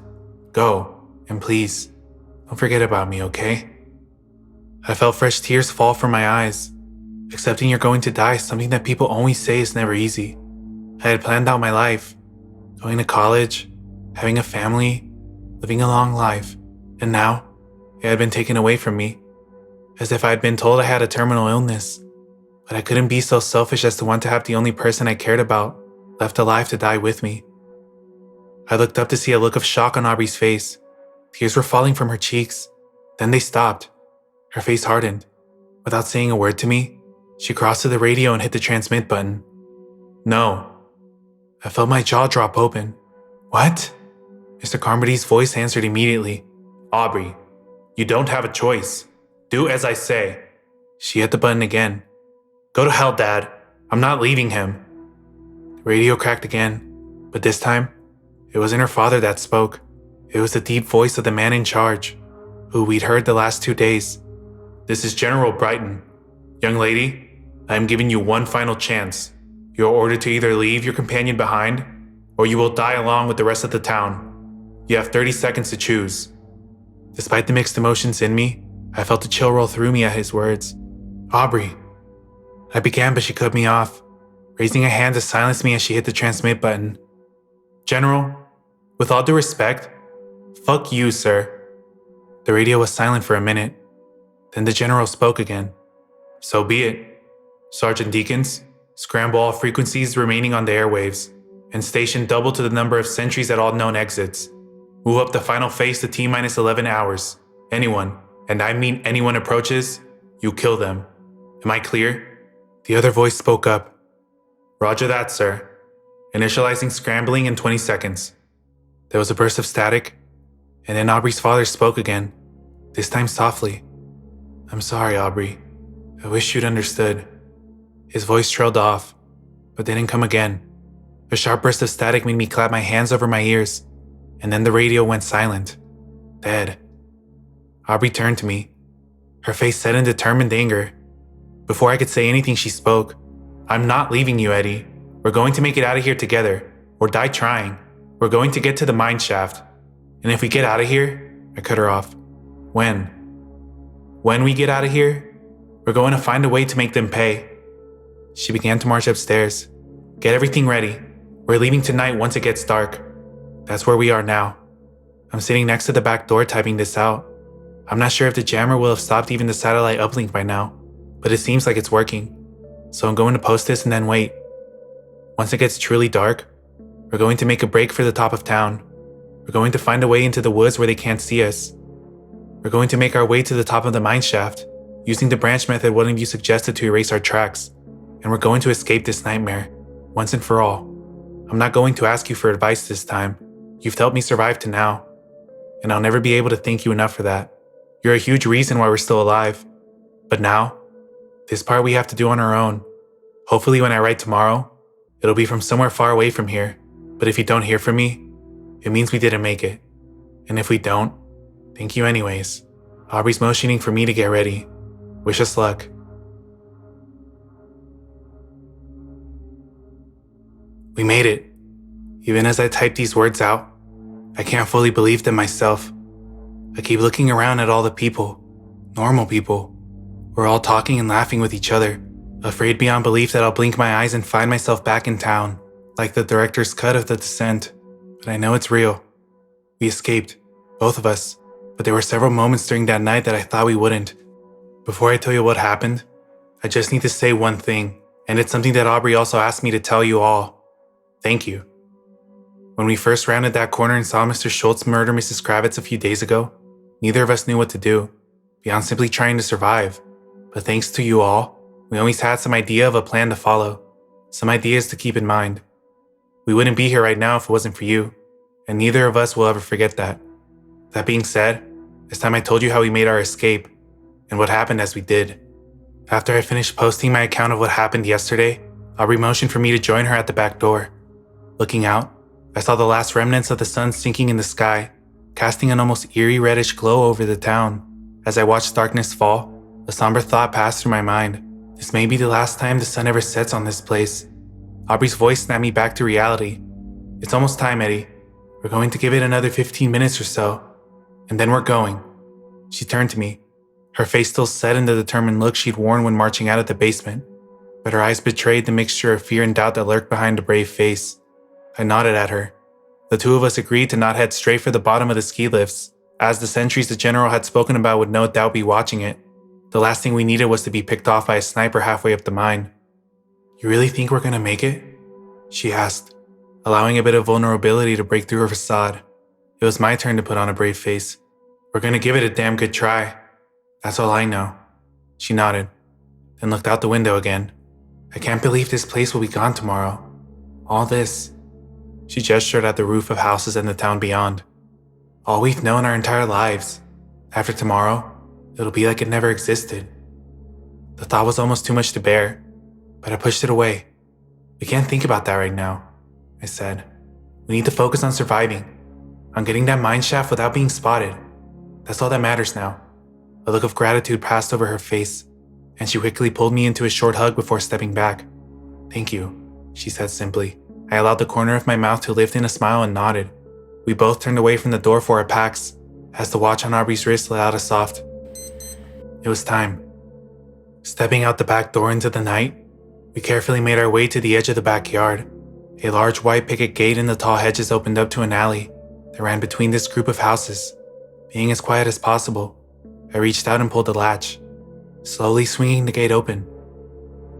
go, and please, don't forget about me, okay? I felt fresh tears fall from my eyes. Accepting you're going to die is something that people always say is never easy. I had planned out my life, going to college, having a family, living a long life, and now it had been taken away from me, as if I had been told I had a terminal illness. But I couldn't be so selfish as to want to have the only person I cared about left alive to die with me. I looked up to see a look of shock on Aubrey's face. Tears were falling from her cheeks. Then they stopped. Her face hardened. Without saying a word to me, she crossed to the radio and hit the transmit button. No. I felt my jaw drop open. What? Mr. Carmody's voice answered immediately. Aubrey, you don't have a choice. Do as I say. She hit the button again. Go to hell, Dad. I'm not leaving him. The radio cracked again, but this time, it wasn't her father that spoke. It was the deep voice of the man in charge, who we'd heard the last 2 days. This is General Brighton. Young lady, I am giving you one final chance. You are ordered to either leave your companion behind, or you will die along with the rest of the town. You have 30 seconds to choose. Despite the mixed emotions in me, I felt a chill roll through me at his words. Aubrey. I began, but she cut me off, raising a hand to silence me as she hit the transmit button. General, with all due respect, fuck you, sir. The radio was silent for a minute. Then the general spoke again. So be it. Sergeant Deakins, scramble all frequencies remaining on the airwaves, and station double to the number of sentries at all known exits. Move up the final phase to T-minus 11 hours. Anyone, and I mean anyone approaches, you kill them. Am I clear? The other voice spoke up. Roger that, sir. Initializing scrambling in 20 seconds. There was a burst of static, and then Aubrey's father spoke again, this time softly. "I'm sorry, Aubrey. I wish you'd understood." His voice trailed off, but didn't come again. A sharp burst of static made me clap my hands over my ears, and then the radio went silent. Dead. Aubrey turned to me, her face set in determined anger. Before I could say anything, she spoke. "I'm not leaving you, Eddie. We're going to make it out of here together, or die trying. We're going to get to the mine shaft. And if we get out of here," I cut her off. "When? When we get out of here, we're going to find a way to make them pay." She began to march upstairs. "Get everything ready. We're leaving tonight once it gets dark." That's where we are now. I'm sitting next to the back door typing this out. I'm not sure if the jammer will have stopped even the satellite uplink by now, but it seems like it's working. So I'm going to post this and then wait. Once it gets truly dark, we're going to make a break for the top of town. We're going to find a way into the woods where they can't see us. We're going to make our way to the top of the mine shaft, using the branch method one of you suggested to erase our tracks. And we're going to escape this nightmare, once and for all. I'm not going to ask you for advice this time. You've helped me survive to now. And I'll never be able to thank you enough for that. You're a huge reason why we're still alive. But now, this part we have to do on our own. Hopefully when I write tomorrow, it'll be from somewhere far away from here. But if you don't hear from me, it means we didn't make it. And if we don't, thank you anyways. Aubrey's motioning for me to get ready. Wish us luck. We made it. Even as I type these words out, I can't fully believe them myself. I keep looking around at all the people, normal people. We're all talking and laughing with each other, afraid beyond belief that I'll blink my eyes and find myself back in town, like the director's cut of The Descent. But I know it's real. We escaped, both of us, but there were several moments during that night that I thought we wouldn't. Before I tell you what happened, I just need to say one thing, and it's something that Aubrey also asked me to tell you all. Thank you. When we first rounded that corner and saw Mr. Schultz murder Mrs. Kravitz a few days ago, neither of us knew what to do, beyond simply trying to survive. But thanks to you all, we always had some idea of a plan to follow, some ideas to keep in mind. We wouldn't be here right now if it wasn't for you, and neither of us will ever forget that. That being said, it's time I told you how we made our escape, and what happened as we did. After I finished posting my account of what happened yesterday, Aubrey motioned for me to join her at the back door. Looking out, I saw the last remnants of the sun sinking in the sky, casting an almost eerie reddish glow over the town. As I watched darkness fall, a somber thought passed through my mind. This may be the last time the sun ever sets on this place. Aubrey's voice snapped me back to reality. It's almost time, Eddie. We're going to give it another 15 minutes or so, and then we're going. She turned to me, her face still set in the determined look she'd worn when marching out of the basement, but her eyes betrayed the mixture of fear and doubt that lurked behind a brave face. I nodded at her. The two of us agreed to not head straight for the bottom of the ski lifts, as the sentries the general had spoken about would no doubt be watching it. The last thing we needed was to be picked off by a sniper halfway up the mine. "You really think we're gonna make it?" she asked, allowing a bit of vulnerability to break through her facade. It was my turn to put on a brave face. "We're gonna give it a damn good try. That's all I know." She nodded, then looked out the window again. "I can't believe this place will be gone tomorrow. All this." She gestured at the roof of houses and the town beyond. "All we've known our entire lives. After tomorrow, it'll be like it never existed." The thought was almost too much to bear, but I pushed it away. "We can't think about that right now," I said. "We need to focus on surviving, on getting that mine shaft without being spotted. That's all that matters now." A look of gratitude passed over her face, and she quickly pulled me into a short hug before stepping back. "Thank you," she said simply. I allowed the corner of my mouth to lift in a smile and nodded. We both turned away from the door for our packs, as the watch on Aubrey's wrist let out a soft. It was time. Stepping out the back door into the night, we carefully made our way to the edge of the backyard. A large white picket gate in the tall hedges opened up to an alley that ran between this group of houses. Being as quiet as possible, I reached out and pulled the latch, slowly swinging the gate open.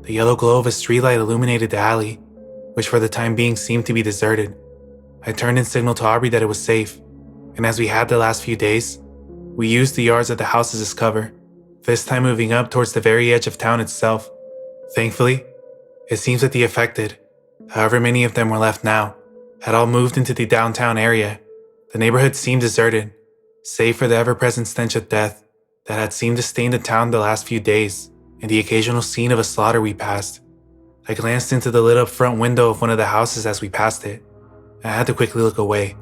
The yellow glow of a streetlight illuminated the alley, which for the time being seemed to be deserted. I turned and signaled to Aubrey that it was safe, and as we had the last few days, we used the yards of the houses as cover, this time moving up towards the very edge of town itself. Thankfully, it seems that the affected, however many of them were left now, had all moved into the downtown area, The neighborhood seemed deserted, save for the ever-present stench of death that had seemed to stain the town the last few days and the occasional scene of a slaughter we passed. I glanced into the lit-up front window of one of the houses as we passed it. I had to quickly look away.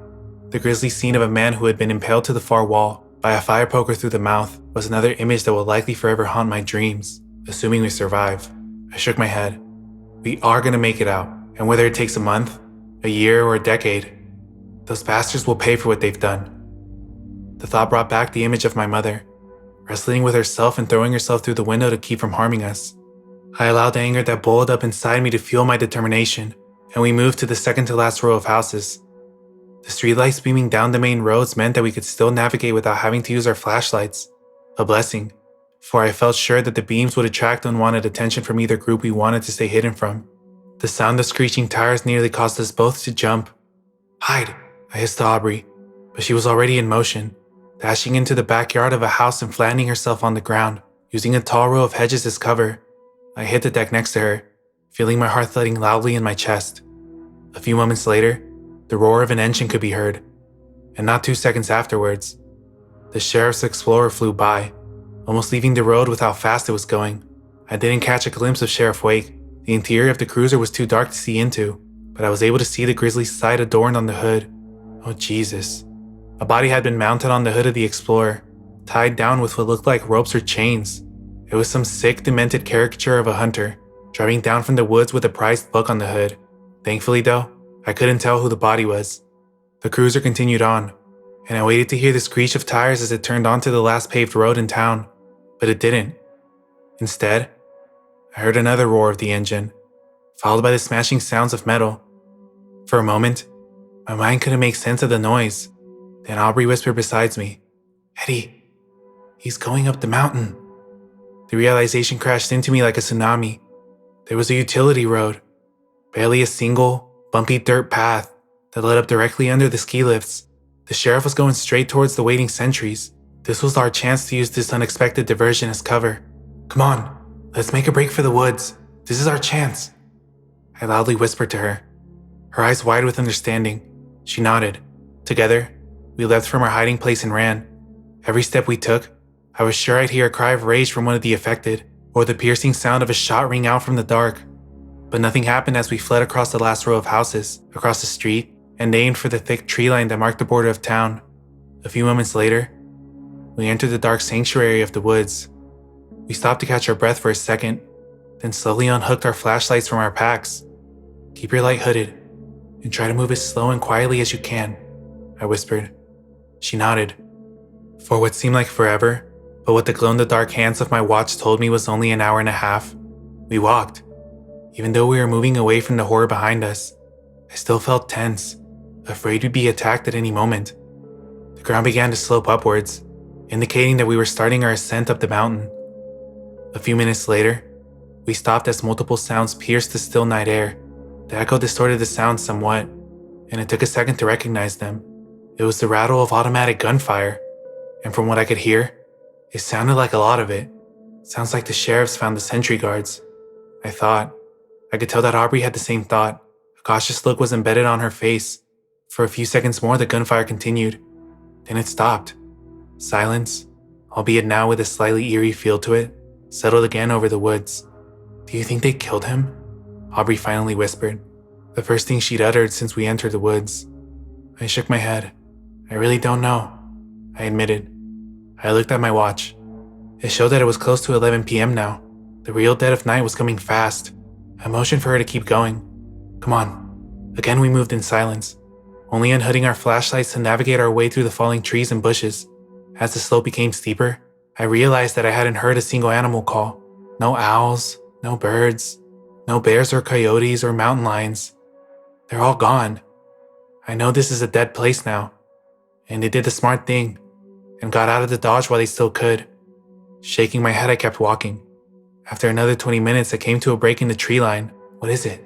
The grisly scene of a man who had been impaled to the far wall by a fire poker through the mouth was another image that will likely forever haunt my dreams, assuming we survive. I shook my head. We are gonna make it out, and whether it takes a month, a year, or a decade, those bastards will pay for what they've done. The thought brought back the image of my mother, wrestling with herself and throwing herself through the window to keep from harming us. I allowed the anger that boiled up inside me to fuel my determination, and we moved to the second to last row of houses. The streetlights beaming down the main roads meant that we could still navigate without having to use our flashlights. A blessing, for I felt sure that the beams would attract unwanted attention from either group we wanted to stay hidden from. The sound of screeching tires nearly caused us both to jump. "Hide," I hissed to Aubrey, but she was already in motion, dashing into the backyard of a house and flattening herself on the ground, using a tall row of hedges as cover. I hit the deck next to her, feeling my heart thudding loudly in my chest. A few moments later, the roar of an engine could be heard, and not 2 seconds afterwards, the sheriff's Explorer flew by, almost leaving the road with how fast it was going. I didn't catch a glimpse of Sheriff Wake. The interior of the cruiser was too dark to see into, but I was able to see the grisly sight adorned on the hood. Oh Jesus. A body had been mounted on the hood of the Explorer, tied down with what looked like ropes or chains. It was some sick, demented caricature of a hunter, driving down from the woods with a prized buck on the hood. Thankfully though, I couldn't tell who the body was. The cruiser continued on, and I waited to hear the screech of tires as it turned onto the last paved road in town, but it didn't. Instead, I heard another roar of the engine, followed by the smashing sounds of metal. For a moment, my mind couldn't make sense of the noise. Then Aubrey whispered beside me, "Eddie, he's going up the mountain." The realization crashed into me like a tsunami. There was a utility road, barely a single, bumpy dirt path that led up directly under the ski lifts. The sheriff was going straight towards the waiting sentries. This was our chance to use this unexpected diversion as cover. "Come on, let's make a break for the woods. This is our chance," I loudly whispered to her. Her eyes wide with understanding. She nodded. Together, we left from our hiding place and ran. Every step we took, I was sure I'd hear a cry of rage from one of the affected, or the piercing sound of a shot ring out from the dark. But nothing happened as we fled across the last row of houses, across the street, and aimed for the thick tree line that marked the border of town. A few moments later, we entered the dark sanctuary of the woods. We stopped to catch our breath for a second, then slowly unhooked our flashlights from our packs. "Keep your light hooded, and try to move as slow and quietly as you can," I whispered. She nodded. For what seemed like forever, but what the glow-in-the-dark hands of my watch told me was only an hour and a half, we walked. Even though we were moving away from the horror behind us, I still felt tense, afraid we'd be attacked at any moment. The ground began to slope upwards, indicating that we were starting our ascent up the mountain. A few minutes later, we stopped as multiple sounds pierced the still night air. The echo distorted the sound somewhat, and it took a second to recognize them. It was the rattle of automatic gunfire, and from what I could hear, it sounded like a lot of it. Sounds like the sheriffs found the sentry guards, I thought. I could tell that Aubrey had the same thought. A cautious look was embedded on her face. For a few seconds more, the gunfire continued. Then it stopped. Silence, albeit now with a slightly eerie feel to it, settled again over the woods. "Do you think they killed him?" Aubrey finally whispered, the first thing she'd uttered since we entered the woods. I shook my head. "I really don't know," I admitted. I looked at my watch. It showed that it was close to 11 p.m. now. The real dead of night was coming fast. I motioned for her to keep going. "Come on." Again we moved in silence, only unhooding our flashlights to navigate our way through the falling trees and bushes. As the slope became steeper, I realized that I hadn't heard a single animal call. No owls, no birds, no bears or coyotes or mountain lions. They're all gone. I know this is a dead place now, and they did the smart thing and got out of the dodge while they still could. Shaking my head, I kept walking. After another 20 minutes, I came to a break in the tree line. "What is it?"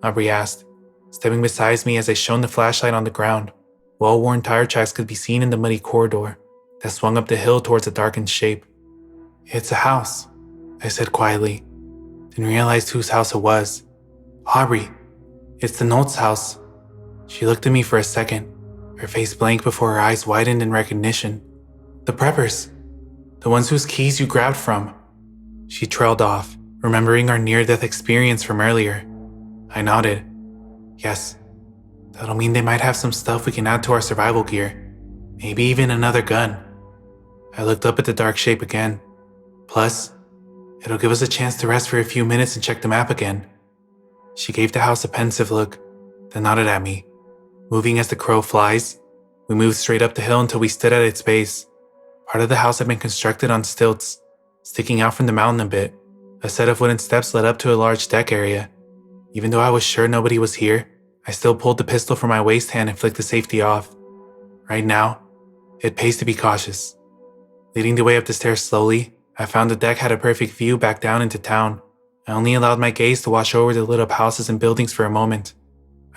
Aubrey asked, stepping beside me as I shone the flashlight on the ground. Well-worn tire tracks could be seen in the muddy corridor that swung up the hill towards a darkened shape. "It's a house," I said quietly, then realized whose house it was. "Aubrey, it's the Nolt's house." She looked at me for a second, her face blank before her eyes widened in recognition. The preppers. The ones whose keys you grabbed from. She trailed off, remembering our near-death experience from earlier. I nodded. Yes, that'll mean they might have some stuff we can add to our survival gear. Maybe even another gun. I looked up at the dark shape again. Plus, it'll give us a chance to rest for a few minutes and check the map again. She gave the house a pensive look, then nodded at me. Moving as the crow flies, we moved straight up the hill until we stood at its base. Part of the house had been constructed on stilts, sticking out from the mountain a bit. A set of wooden steps led up to a large deck area. Even though I was sure nobody was here, I still pulled the pistol from my waist hand and flicked the safety off. Right now, it pays to be cautious. Leading the way up the stairs slowly, I found the deck had a perfect view back down into town. I only allowed my gaze to wash over the lit up houses and buildings for a moment.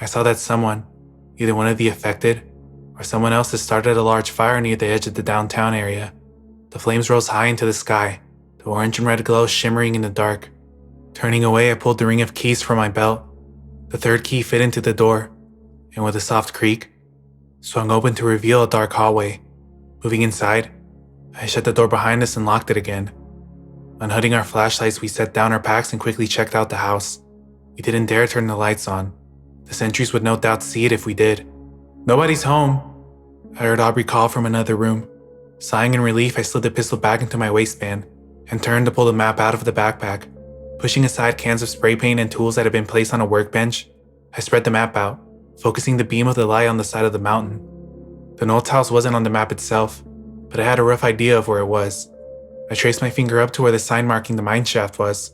I saw that someone, either one of the affected, or someone else had started a large fire near the edge of the downtown area. The flames rose high into the sky, the orange and red glow shimmering in the dark. Turning away, I pulled the ring of keys from my belt. The third key fit into the door, and with a soft creak, swung open to reveal a dark hallway. Moving inside, I shut the door behind us and locked it again. Unhooding our flashlights, we set down our packs and quickly checked out the house. We didn't dare turn the lights on. The sentries would no doubt see it if we did. Nobody's home, I heard Aubrey call from another room. Sighing in relief, I slid the pistol back into my waistband and turned to pull the map out of the backpack. Pushing aside cans of spray paint and tools that had been placed on a workbench, I spread the map out, focusing the beam of the light on the side of the mountain. The Knowles house wasn't on the map itself, but I had a rough idea of where it was. I traced my finger up to where the sign marking the mine shaft was.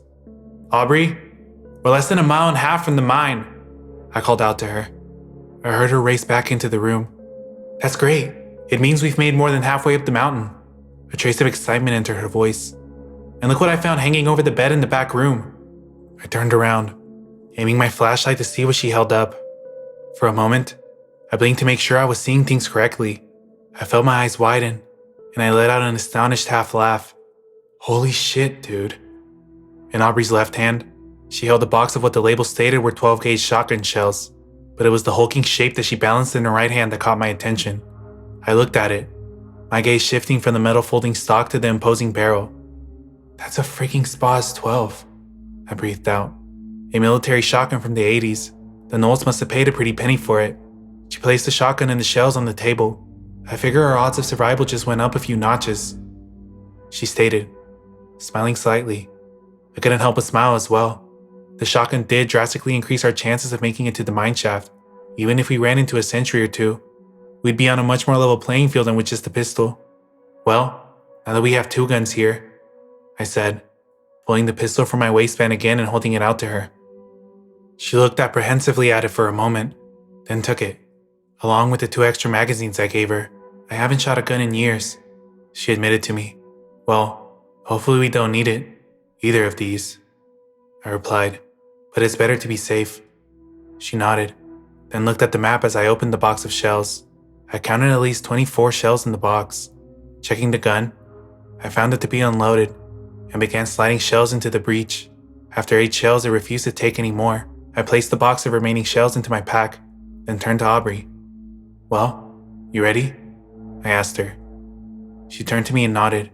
Aubrey, we're less than a mile and a half from the mine, I called out to her. I heard her race back into the room. That's great. It means we've made more than halfway up the mountain. A trace of excitement entered her voice. And look what I found hanging over the bed in the back room. I turned around, aiming my flashlight to see what she held up. For a moment, I blinked to make sure I was seeing things correctly. I felt my eyes widen, and I let out an astonished half laugh. Holy shit, dude. In Aubrey's left hand, she held a box of what the label stated were 12-gauge shotgun shells, but it was the hulking shape that she balanced in her right hand that caught my attention. I looked at it, my gaze shifting from the metal folding stock to the imposing barrel. That's a freaking Spaz 12, I breathed out. A military shotgun from the 80s. The Knowles must have paid a pretty penny for it. She placed the shotgun and the shells on the table. I figure our odds of survival just went up a few notches. She stated, smiling slightly. I couldn't help but smile as well. The shotgun did drastically increase our chances of making it to the mine shaft. Even if we ran into a sentry or two, we'd be on a much more level playing field than with just a pistol. Well, now that we have two guns here, I said, pulling the pistol from my waistband again and holding it out to her. She looked apprehensively at it for a moment, then took it, along with the 2 extra magazines I gave her. I haven't shot a gun in years, she admitted to me. Well, hopefully we don't need it, either of these, I replied, but it's better to be safe. She nodded, then looked at the map as I opened the box of shells. I counted at least 24 shells in the box. Checking the gun, I found it to be unloaded and began sliding shells into the breech. After 8 shells, it refused to take any more. I placed the box of remaining shells into my pack, then turned to Aubrey. Well, you ready? I asked her. She turned to me and nodded,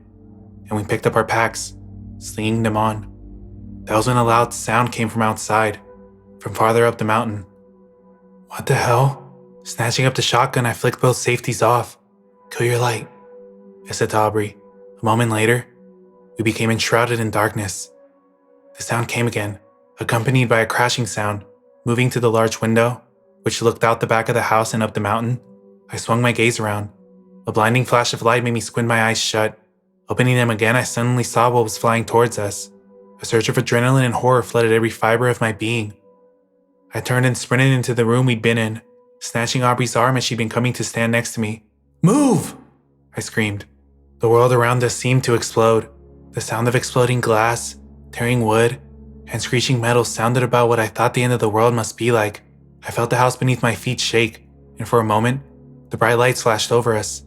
and we picked up our packs, slinging them on. That was when a loud sound came from outside, from farther up the mountain. What the hell? Snatching up the shotgun, I flicked both safeties off. Kill your light, I said to Aubrey. A moment later, we became enshrouded in darkness. The sound came again, accompanied by a crashing sound. Moving to the large window, which looked out the back of the house and up the mountain, I swung my gaze around. A blinding flash of light made me squint my eyes shut. Opening them again, I suddenly saw what was flying towards us. A surge of adrenaline and horror flooded every fiber of my being. I turned and sprinted into the room we'd been in, snatching Aubrey's arm as she'd been coming to stand next to me. Move! I screamed. The world around us seemed to explode. The sound of exploding glass, tearing wood, and screeching metal sounded about what I thought the end of the world must be like. I felt the house beneath my feet shake, and for a moment, the bright lights flashed over us.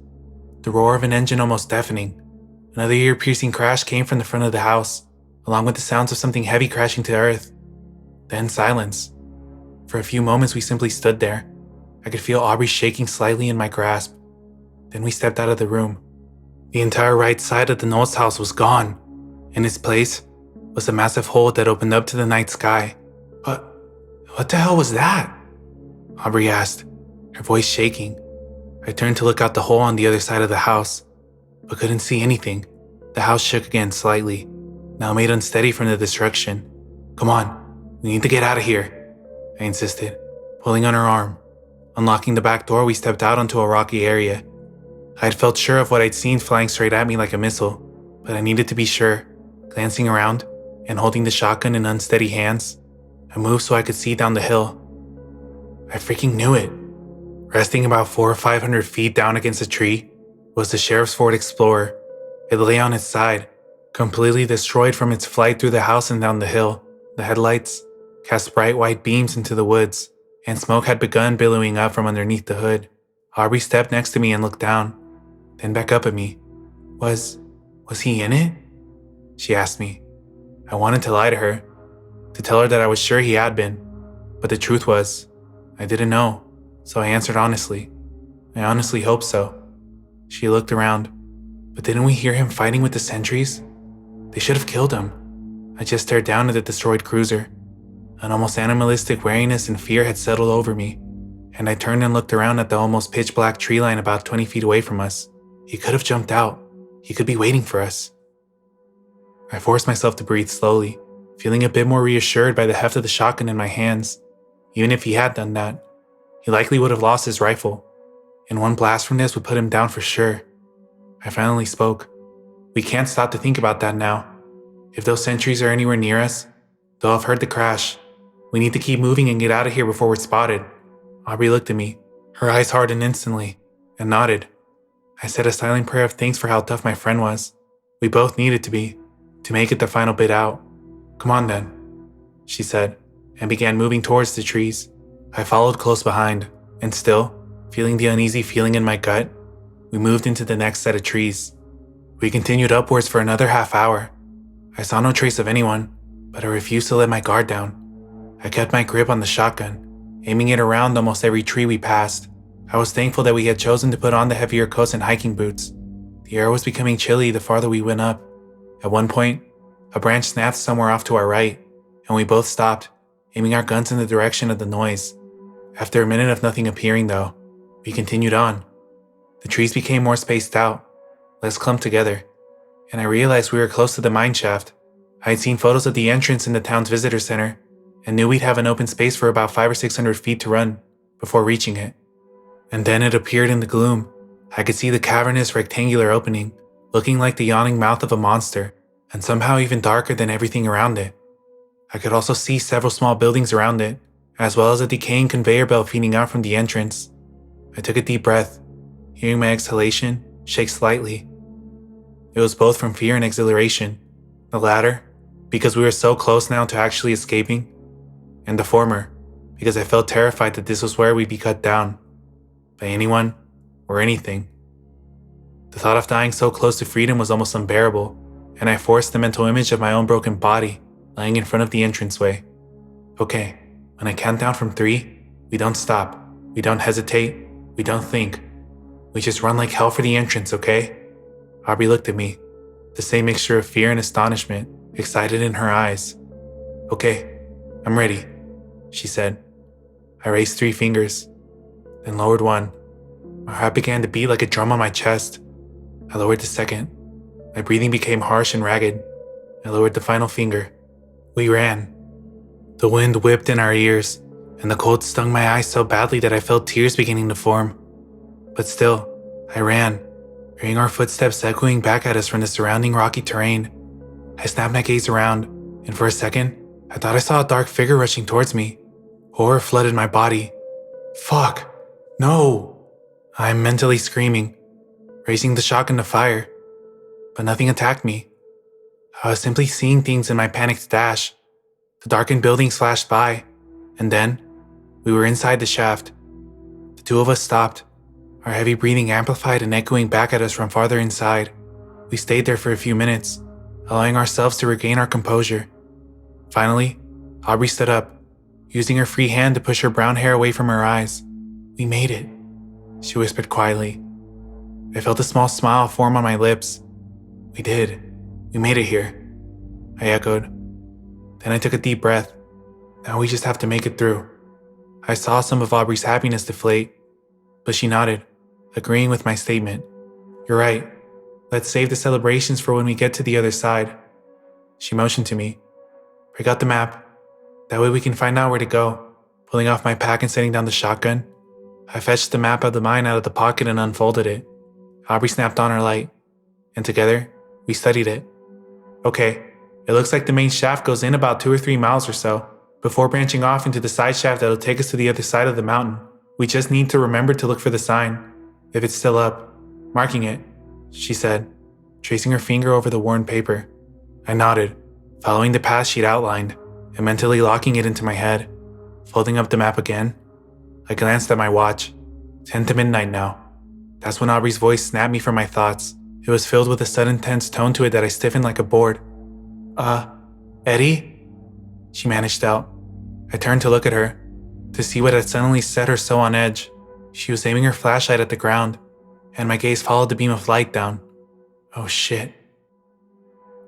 The roar of an engine almost deafening. Another ear-piercing crash came from the front of the house, along with the sounds of something heavy crashing to earth. Then silence. For a few moments we simply stood there, I could feel Aubrey shaking slightly in my grasp. Then we stepped out of the room. The entire right side of the Knowles house was gone. In its place was a massive hole that opened up to the night sky. But what the hell was that? Aubrey asked, her voice shaking. I turned to look out the hole on the other side of the house, but couldn't see anything. The house shook again slightly, now made unsteady from the destruction. Come on, we need to get out of here, I insisted, pulling on her arm. Unlocking the back door, we stepped out onto a rocky area. I had felt sure of what I'd seen flying straight at me like a missile, but I needed to be sure. Glancing around and holding the shotgun in unsteady hands, I moved so I could see down the hill. I freaking knew it. Resting about 400 or 500 feet down against a tree was the Sheriff's Ford Explorer. It lay on its side, completely destroyed from its flight through the house and down the hill. The headlights cast bright white beams into the woods, and smoke had begun billowing up from underneath the hood. Aubrey stepped next to me and looked down, then back up at me. Was he in it? She asked me. I wanted to lie to her, to tell her that I was sure he had been, but the truth was, I didn't know, so I answered honestly. I honestly hope so. She looked around. But didn't we hear him fighting with the sentries? They should have killed him. I just stared down at the destroyed cruiser. An almost animalistic wariness and fear had settled over me, and I turned and looked around at the almost pitch-black tree line about 20 feet away from us. He could have jumped out. He could be waiting for us. I forced myself to breathe slowly, feeling a bit more reassured by the heft of the shotgun in my hands. Even if he had done that, he likely would have lost his rifle, and one blast from this would put him down for sure. I finally spoke. We can't stop to think about that now. If those sentries are anywhere near us, they'll have heard the crash. We need to keep moving and get out of here before we're spotted. Aubrey looked at me. Her eyes hardened instantly, and nodded. I said a silent prayer of thanks for how tough my friend was. We both needed to be, to make it the final bit out. Come on then, she said, and began moving towards the trees. I followed close behind, and still, feeling the uneasy feeling in my gut, we moved into the next set of trees. We continued upwards for another half hour. I saw no trace of anyone, but I refused to let my guard down. I kept my grip on the shotgun, aiming it around almost every tree we passed. I was thankful that we had chosen to put on the heavier coats and hiking boots. The air was becoming chilly the farther we went up. At one point, a branch snapped somewhere off to our right, and we both stopped, aiming our guns in the direction of the noise. After a minute of nothing appearing, though, we continued on. The trees became more spaced out, less clumped together, and I realized we were close to the mine shaft. I had seen photos of the entrance in the town's visitor center, and knew we'd have an open space for about 500 or 600 feet to run before reaching it. And then it appeared in the gloom. I could see the cavernous rectangular opening, looking like the yawning mouth of a monster, and somehow even darker than everything around it. I could also see several small buildings around it, as well as a decaying conveyor belt feeding out from the entrance. I took a deep breath, hearing my exhalation shake slightly. It was both from fear and exhilaration, the latter because we were so close now to actually escaping, and the former because I felt terrified that this was where we'd be cut down, by anyone or anything. The thought of dying so close to freedom was almost unbearable, and I forced the mental image of my own broken body lying in front of the entranceway. Okay, when I count down from 3, we don't stop, we don't hesitate, we don't think. We just run like hell for the entrance, okay? Aubrey looked at me, the same mixture of fear and astonishment excited in her eyes. Okay, I'm ready, she said. I raised 3 fingers, then lowered one. My heart began to beat like a drum on my chest. I lowered the second. My breathing became harsh and ragged. I lowered the final finger. We ran. The wind whipped in our ears, and the cold stung my eyes so badly that I felt tears beginning to form. But still, I ran, hearing our footsteps echoing back at us from the surrounding rocky terrain. I snapped my gaze around, and for a second, I thought I saw a dark figure rushing towards me. Horror flooded my body. Fuck! No! I'm mentally screaming, raising the shotgun to fire. But nothing attacked me. I was simply seeing things in my panicked dash. The darkened buildings flashed by, and then, we were inside the shaft. The 2 of us stopped, our heavy breathing amplified and echoing back at us from farther inside. We stayed there for a few minutes, allowing ourselves to regain our composure. Finally, Aubrey stood up, using her free hand to push her brown hair away from her eyes. "We made it," she whispered quietly. I felt a small smile form on my lips. "We did. We made it here," I echoed. Then I took a deep breath. Now we just have to make it through. I saw some of Aubrey's happiness deflate, but she nodded, agreeing with my statement. "You're right. Let's save the celebrations for when we get to the other side." She motioned to me. "Break out the map. That way we can find out where to go." Pulling off my pack and setting down the shotgun, I fetched the map of the mine out of the pocket and unfolded it. Aubrey snapped on her light, and together, we studied it. "Okay, it looks like the main shaft goes in about 2 or 3 miles or so, before branching off into the side shaft that'll take us to the other side of the mountain. We just need to remember to look for the sign, if it's still up, marking it," she said, tracing her finger over the worn paper. I nodded, following the path she'd outlined, and mentally locking it into my head. Folding up the map again, I glanced at my watch. 10 to midnight now. That's when Aubrey's voice snapped me from my thoughts. It was filled with a sudden tense tone to it that I stiffened like a board. Eddie?" she managed out. I turned to look at her, to see what had suddenly set her so on edge. She was aiming her flashlight at the ground, and my gaze followed the beam of light down. Oh shit.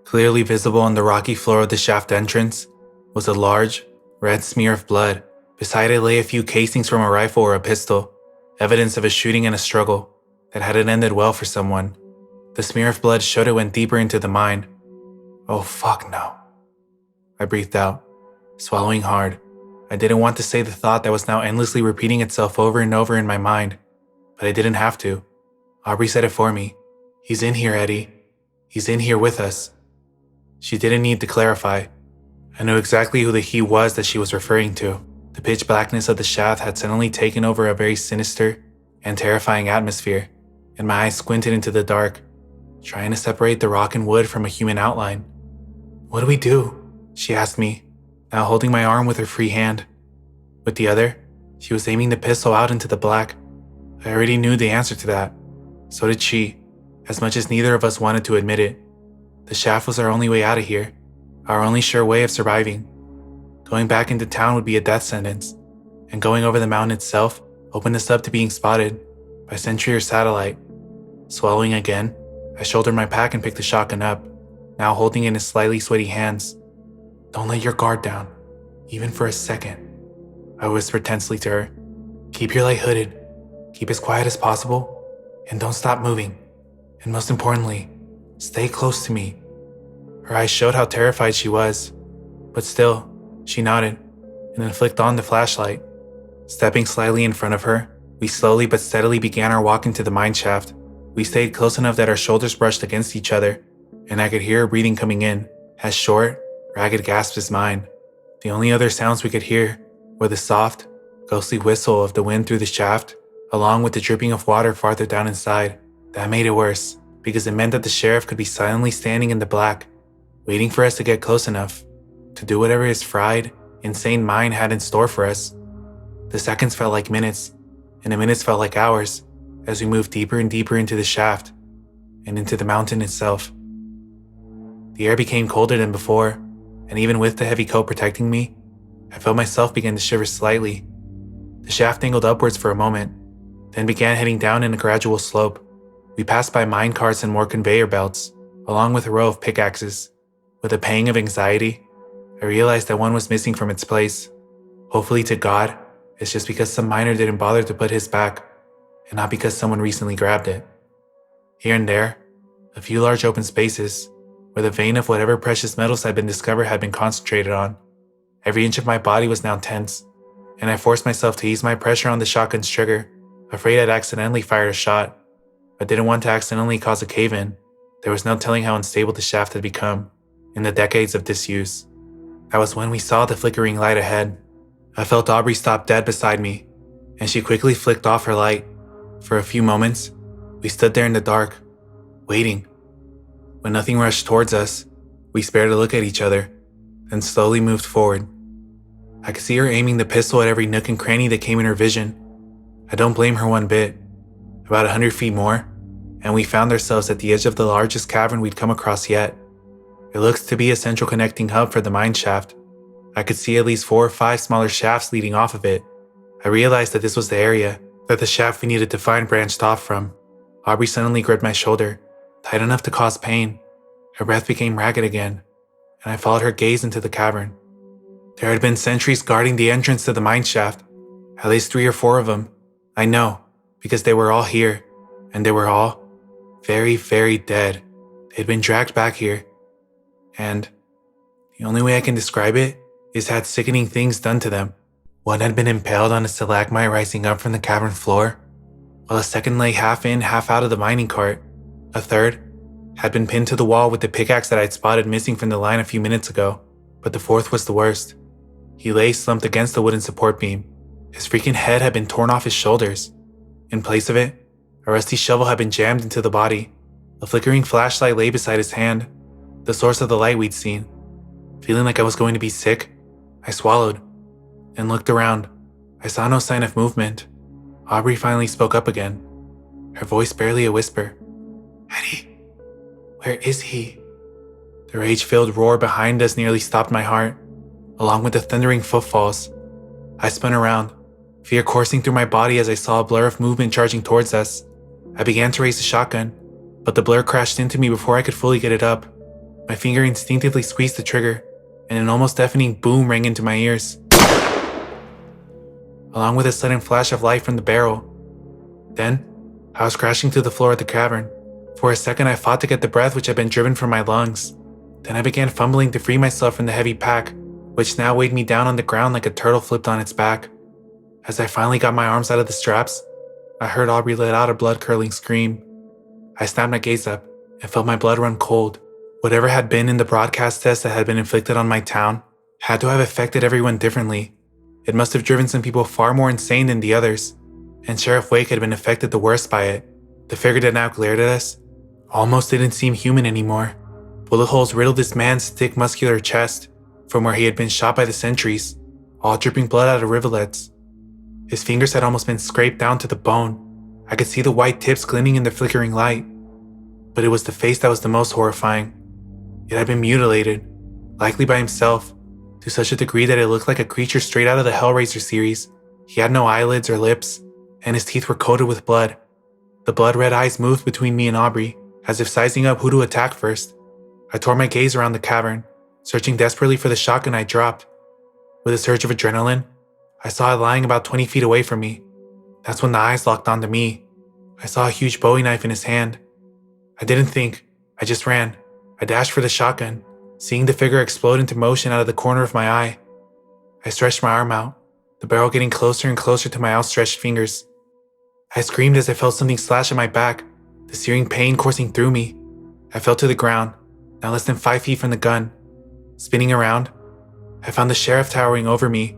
Clearly visible on the rocky floor of the shaft entrance was a large, red smear of blood. Beside it lay a few casings from a rifle or a pistol, evidence of a shooting and a struggle that hadn't ended well for someone. The smear of blood showed it went deeper into the mine. "Oh fuck no," I breathed out, swallowing hard. I didn't want to say the thought that was now endlessly repeating itself over and over in my mind, but I didn't have to. Aubrey said it for me. "He's in here, Eddie. He's in here with us." She didn't need to clarify. I knew exactly who the he was that she was referring to. The pitch blackness of the shaft had suddenly taken over a very sinister and terrifying atmosphere, and my eyes squinted into the dark, trying to separate the rock and wood from a human outline. "What do we do?" she asked me, now holding my arm with her free hand. With the other, she was aiming the pistol out into the black. I already knew the answer to that. So did she, as much as neither of us wanted to admit it. The shaft was our only way out of here, our only sure way of surviving. Going back into town would be a death sentence, and going over the mountain itself opened us up to being spotted by sentry or satellite. Swallowing again, I shouldered my pack and picked the shotgun up, now holding it in slightly sweaty hands. "Don't let your guard down, even for a second," I whispered tensely to her. "Keep your light hooded, keep as quiet as possible, and don't stop moving. And most importantly, stay close to me." Her eyes showed how terrified she was, but still, she nodded and then flicked on the flashlight. Stepping slightly in front of her, we slowly but steadily began our walk into the mine shaft. We stayed close enough that our shoulders brushed against each other, and I could hear her breathing coming in, as short, ragged gasps as mine. The only other sounds we could hear were the soft, ghostly whistle of the wind through the shaft, along with the dripping of water farther down inside. That made it worse, because it meant that the sheriff could be silently standing in the black, waiting for us to get close enough to do whatever his fried, insane mind had in store for us. The seconds felt like minutes, and the minutes felt like hours, as we moved deeper and deeper into the shaft, and into the mountain itself. The air became colder than before, and even with the heavy coat protecting me, I felt myself begin to shiver slightly. The shaft angled upwards for a moment, then began heading down in a gradual slope. We passed by mine carts and more conveyor belts, along with a row of pickaxes. With a pang of anxiety, I realized that one was missing from its place. Hopefully to God, it's just because some miner didn't bother to put his back, and not because someone recently grabbed it. Here and there, a few large open spaces, where the vein of whatever precious metals had been discovered had been concentrated on. Every inch of my body was now tense, and I forced myself to ease my pressure on the shotgun's trigger, afraid I'd accidentally fired a shot. I didn't want to accidentally cause a cave-in. There was no telling how unstable the shaft had become in the decades of disuse. That was when we saw the flickering light ahead. I felt Aubrey stop dead beside me, and she quickly flicked off her light. For a few moments, we stood there in the dark, waiting. When nothing rushed towards us, we spared a look at each other, then slowly moved forward. I could see her aiming the pistol at every nook and cranny that came in her vision. I don't blame her one bit. About 100 feet more, and we found ourselves at the edge of the largest cavern we'd come across yet. It looks to be a central connecting hub for the mine shaft. I could see at least 4 or 5 smaller shafts leading off of it. I realized that this was the area that the shaft we needed to find branched off from. Aubrey suddenly gripped my shoulder, tight enough to cause pain. Her breath became ragged again, and I followed her gaze into the cavern. There had been sentries guarding the entrance to the mine shaft, at least 3 or 4 of them. I know, because they were all here, and they were all very, very dead. They'd been dragged back here, and the only way I can describe it is had sickening things done to them. One had been impaled on a stalagmite rising up from the cavern floor, while a second lay half in, half out of the mining cart. A third had been pinned to the wall with the pickaxe that I'd spotted missing from the line a few minutes ago, but the fourth was the worst. He lay slumped against the wooden support beam. His freaking head had been torn off his shoulders. In place of it, a rusty shovel had been jammed into the body. A flickering flashlight lay beside his hand, the source of the light we'd seen. Feeling like I was going to be sick, I swallowed and looked around. I saw no sign of movement. Aubrey finally spoke up again, her voice barely a whisper. "Eddie, where is he?" The rage-filled roar behind us nearly stopped my heart, along with the thundering footfalls. I spun around, fear coursing through my body as I saw a blur of movement charging towards us. I began to raise the shotgun, but the blur crashed into me before I could fully get it up. My finger instinctively squeezed the trigger, and an almost deafening boom rang into my ears, along with a sudden flash of light from the barrel. Then, I was crashing to the floor of the cavern. For a second, I fought to get the breath which had been driven from my lungs. Then I began fumbling to free myself from the heavy pack, which now weighed me down on the ground like a turtle flipped on its back. As I finally got my arms out of the straps, I heard Aubrey let out a blood-curdling scream. I snapped my gaze up and felt my blood run cold. Whatever had been in the broadcast test that had been inflicted on my town had to have affected everyone differently. It must have driven some people far more insane than the others, and Sheriff Wake had been affected the worst by it. The figure that now glared at us almost didn't seem human anymore. Bullet holes riddled this man's thick, muscular chest from where he had been shot by the sentries, all dripping blood out of rivulets. His fingers had almost been scraped down to the bone. I could see the white tips gleaming in the flickering light. But it was the face that was the most horrifying. It had been mutilated, likely by himself, to such a degree that it looked like a creature straight out of the Hellraiser series. He had no eyelids or lips, and his teeth were coated with blood. The blood-red eyes moved between me and Aubrey, as if sizing up who to attack first. I tore my gaze around the cavern, searching desperately for the shotgun I dropped. With a surge of adrenaline, I saw it lying about 20 feet away from me. That's when the eyes locked onto me. I saw a huge Bowie knife in his hand. I didn't think, I just ran. I dashed for the shotgun, seeing the figure explode into motion out of the corner of my eye. I stretched my arm out, the barrel getting closer and closer to my outstretched fingers. I screamed as I felt something slash at my back, the searing pain coursing through me. I fell to the ground, now less than 5 feet from the gun. Spinning around, I found the sheriff towering over me.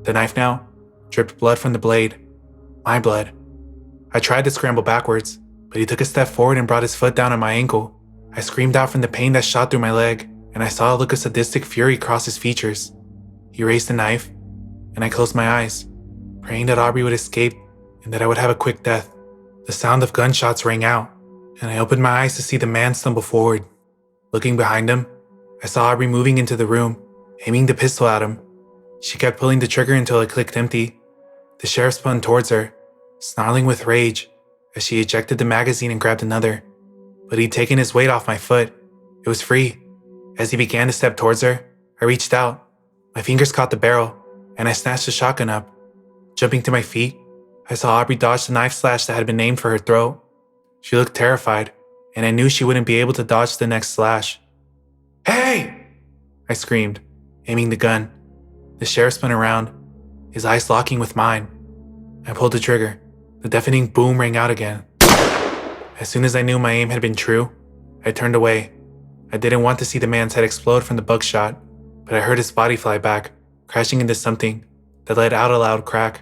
The knife now dripped blood from the blade. My blood. I tried to scramble backwards, but he took a step forward and brought his foot down on my ankle. I screamed out from the pain that shot through my leg, and I saw a look of sadistic fury cross his features. He raised the knife, and I closed my eyes, praying that Aubrey would escape and that I would have a quick death. The sound of gunshots rang out, and I opened my eyes to see the man stumble forward. Looking behind him, I saw Aubrey moving into the room, aiming the pistol at him. She kept pulling the trigger until it clicked empty. The sheriff spun towards her, snarling with rage, as she ejected the magazine and grabbed another. But he'd taken his weight off my foot. It was free. As he began to step towards her, I reached out. My fingers caught the barrel, and I snatched the shotgun up. Jumping to my feet, I saw Aubrey dodge the knife slash that had been aimed for her throat. She looked terrified, and I knew she wouldn't be able to dodge the next slash. "Hey!" I screamed, aiming the gun. The sheriff spun around, his eyes locking with mine. I pulled the trigger. The deafening boom rang out again. As soon as I knew my aim had been true, I turned away. I didn't want to see the man's head explode from the buckshot, but I heard his body fly back, crashing into something that let out a loud crack.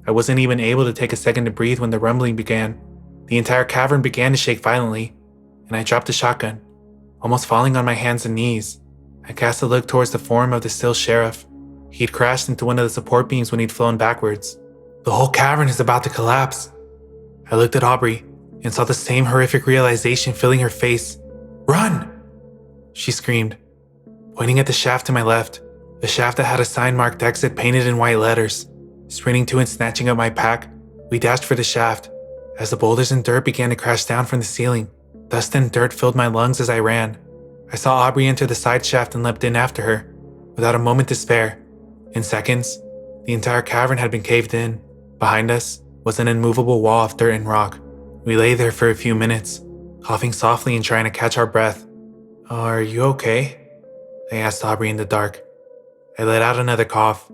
I wasn't even able to take a second to breathe when the rumbling began. The entire cavern began to shake violently, and I dropped the shotgun, almost falling on my hands and knees. I cast a look towards the form of the still sheriff. He'd crashed into one of the support beams when he'd flown backwards. The whole cavern is about to collapse. I looked at Aubrey and saw the same horrific realization filling her face. "Run!" she screamed, pointing at the shaft to my left, the shaft that had a sign marked exit painted in white letters. Sprinting to and snatching up my pack, We dashed for the shaft. As the boulders and dirt began to crash down from the ceiling, dust and dirt filled my lungs as I ran. I saw Aubrey enter the side shaft and leapt in after her, without a moment to spare. In seconds, the entire cavern had been caved in. Behind us was an immovable wall of dirt and rock. We lay there for a few minutes, coughing softly and trying to catch our breath. "Are you okay?" I asked Aubrey in the dark. I let out another cough.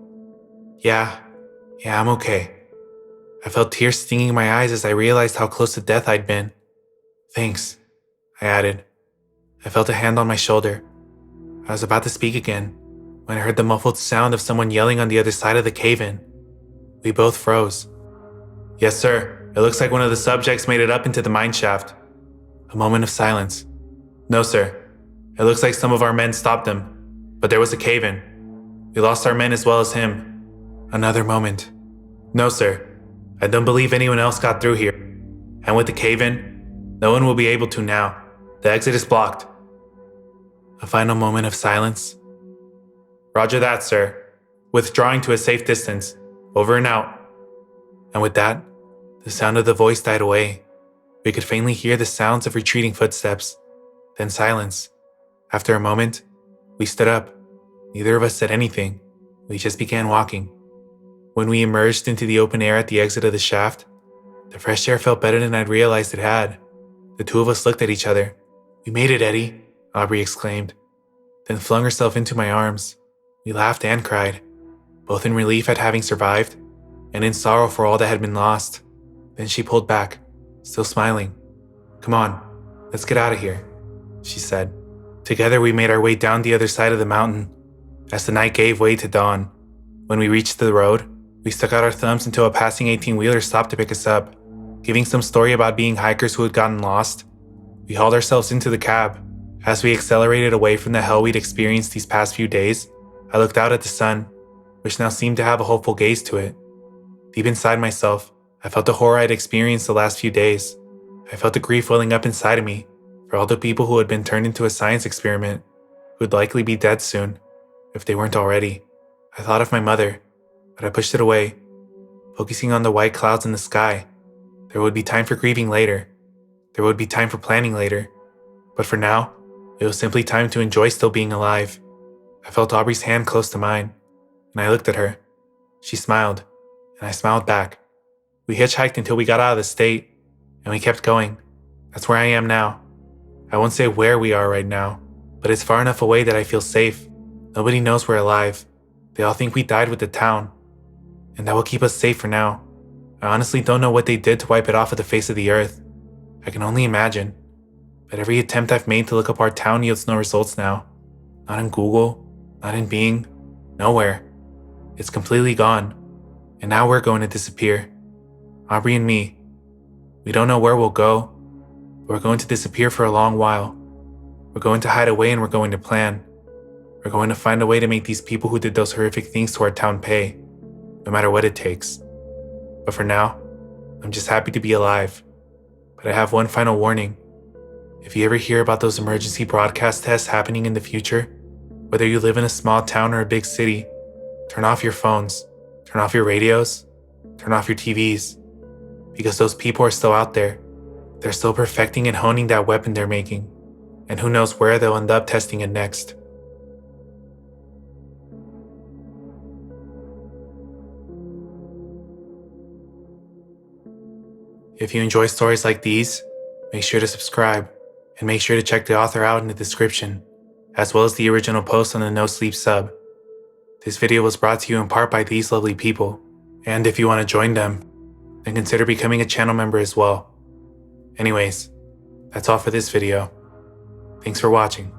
Yeah, I'm okay." I felt tears stinging my eyes as I realized how close to death I'd been. "Thanks," I added. I felt a hand on my shoulder. I was about to speak again when I heard the muffled sound of someone yelling on the other side of the cave-in. We both froze. "Yes, sir. It looks like one of the subjects made it up into the mine shaft." A moment of silence. "No, sir. It looks like some of our men stopped him, but there was a cave-in. We lost our men as well as him." Another moment. "No, sir. I don't believe anyone else got through here. And with the cave-in, no one will be able to now. The exit is blocked." A final moment of silence. "Roger that, sir. Withdrawing to a safe distance. Over and out." And with that, the sound of the voice died away. We could faintly hear the sounds of retreating footsteps. Then silence. After a moment, we stood up. Neither of us said anything. We just began walking. When we emerged into the open air at the exit of the shaft, the fresh air felt better than I'd realized it had. The two of us looked at each other. "We made it, Eddie," Aubrey exclaimed, then flung herself into my arms. We laughed and cried, both in relief at having survived and in sorrow for all that had been lost. Then she pulled back, still smiling. "Come on, let's get out of here," she said. Together we made our way down the other side of the mountain. As the night gave way to dawn, when we reached the road, we stuck out our thumbs until a passing 18-wheeler stopped to pick us up, giving some story about being hikers who had gotten lost. We hauled ourselves into the cab. As we accelerated away from the hell we'd experienced these past few days, I looked out at the sun, which now seemed to have a hopeful gaze to it. Deep inside myself, I felt the horror I'd experienced the last few days. I felt the grief welling up inside of me for all the people who had been turned into a science experiment, who would likely be dead soon, if they weren't already. I thought of my mother, but I pushed it away, focusing on the white clouds in the sky. There would be time for grieving later. There would be time for planning later. But for now, it was simply time to enjoy still being alive. I felt Aubrey's hand close to mine, and I looked at her. She smiled, and I smiled back. We hitchhiked until we got out of the state, and we kept going. That's where I am now. I won't say where we are right now, but it's far enough away that I feel safe. Nobody knows we're alive. They all think we died with the town, and that will keep us safe for now. I honestly don't know what they did to wipe it off of the face of the earth. I can only imagine. But every attempt I've made to look up our town yields no results now. Not in Google, not in Bing, nowhere. It's completely gone. And now we're going to disappear. Aubrey and me. We don't know where we'll go, but we're going to disappear for a long while. We're going to hide away and we're going to plan. We're going to find a way to make these people who did those horrific things to our town pay, no matter what it takes. But for now, I'm just happy to be alive. But I have one final warning. If you ever hear about those emergency broadcast tests happening in the future, whether you live in a small town or a big city, turn off your phones, turn off your radios, turn off your TVs. Because those people are still out there. They're still perfecting and honing that weapon they're making. And who knows where they'll end up testing it next. If you enjoy stories like these, make sure to subscribe, and make sure to check the author out in the description, as well as the original post on the NoSleep sub. This video was brought to you in part by these lovely people, and if you want to join them, then consider becoming a channel member as well. Anyways, that's all for this video. Thanks for watching.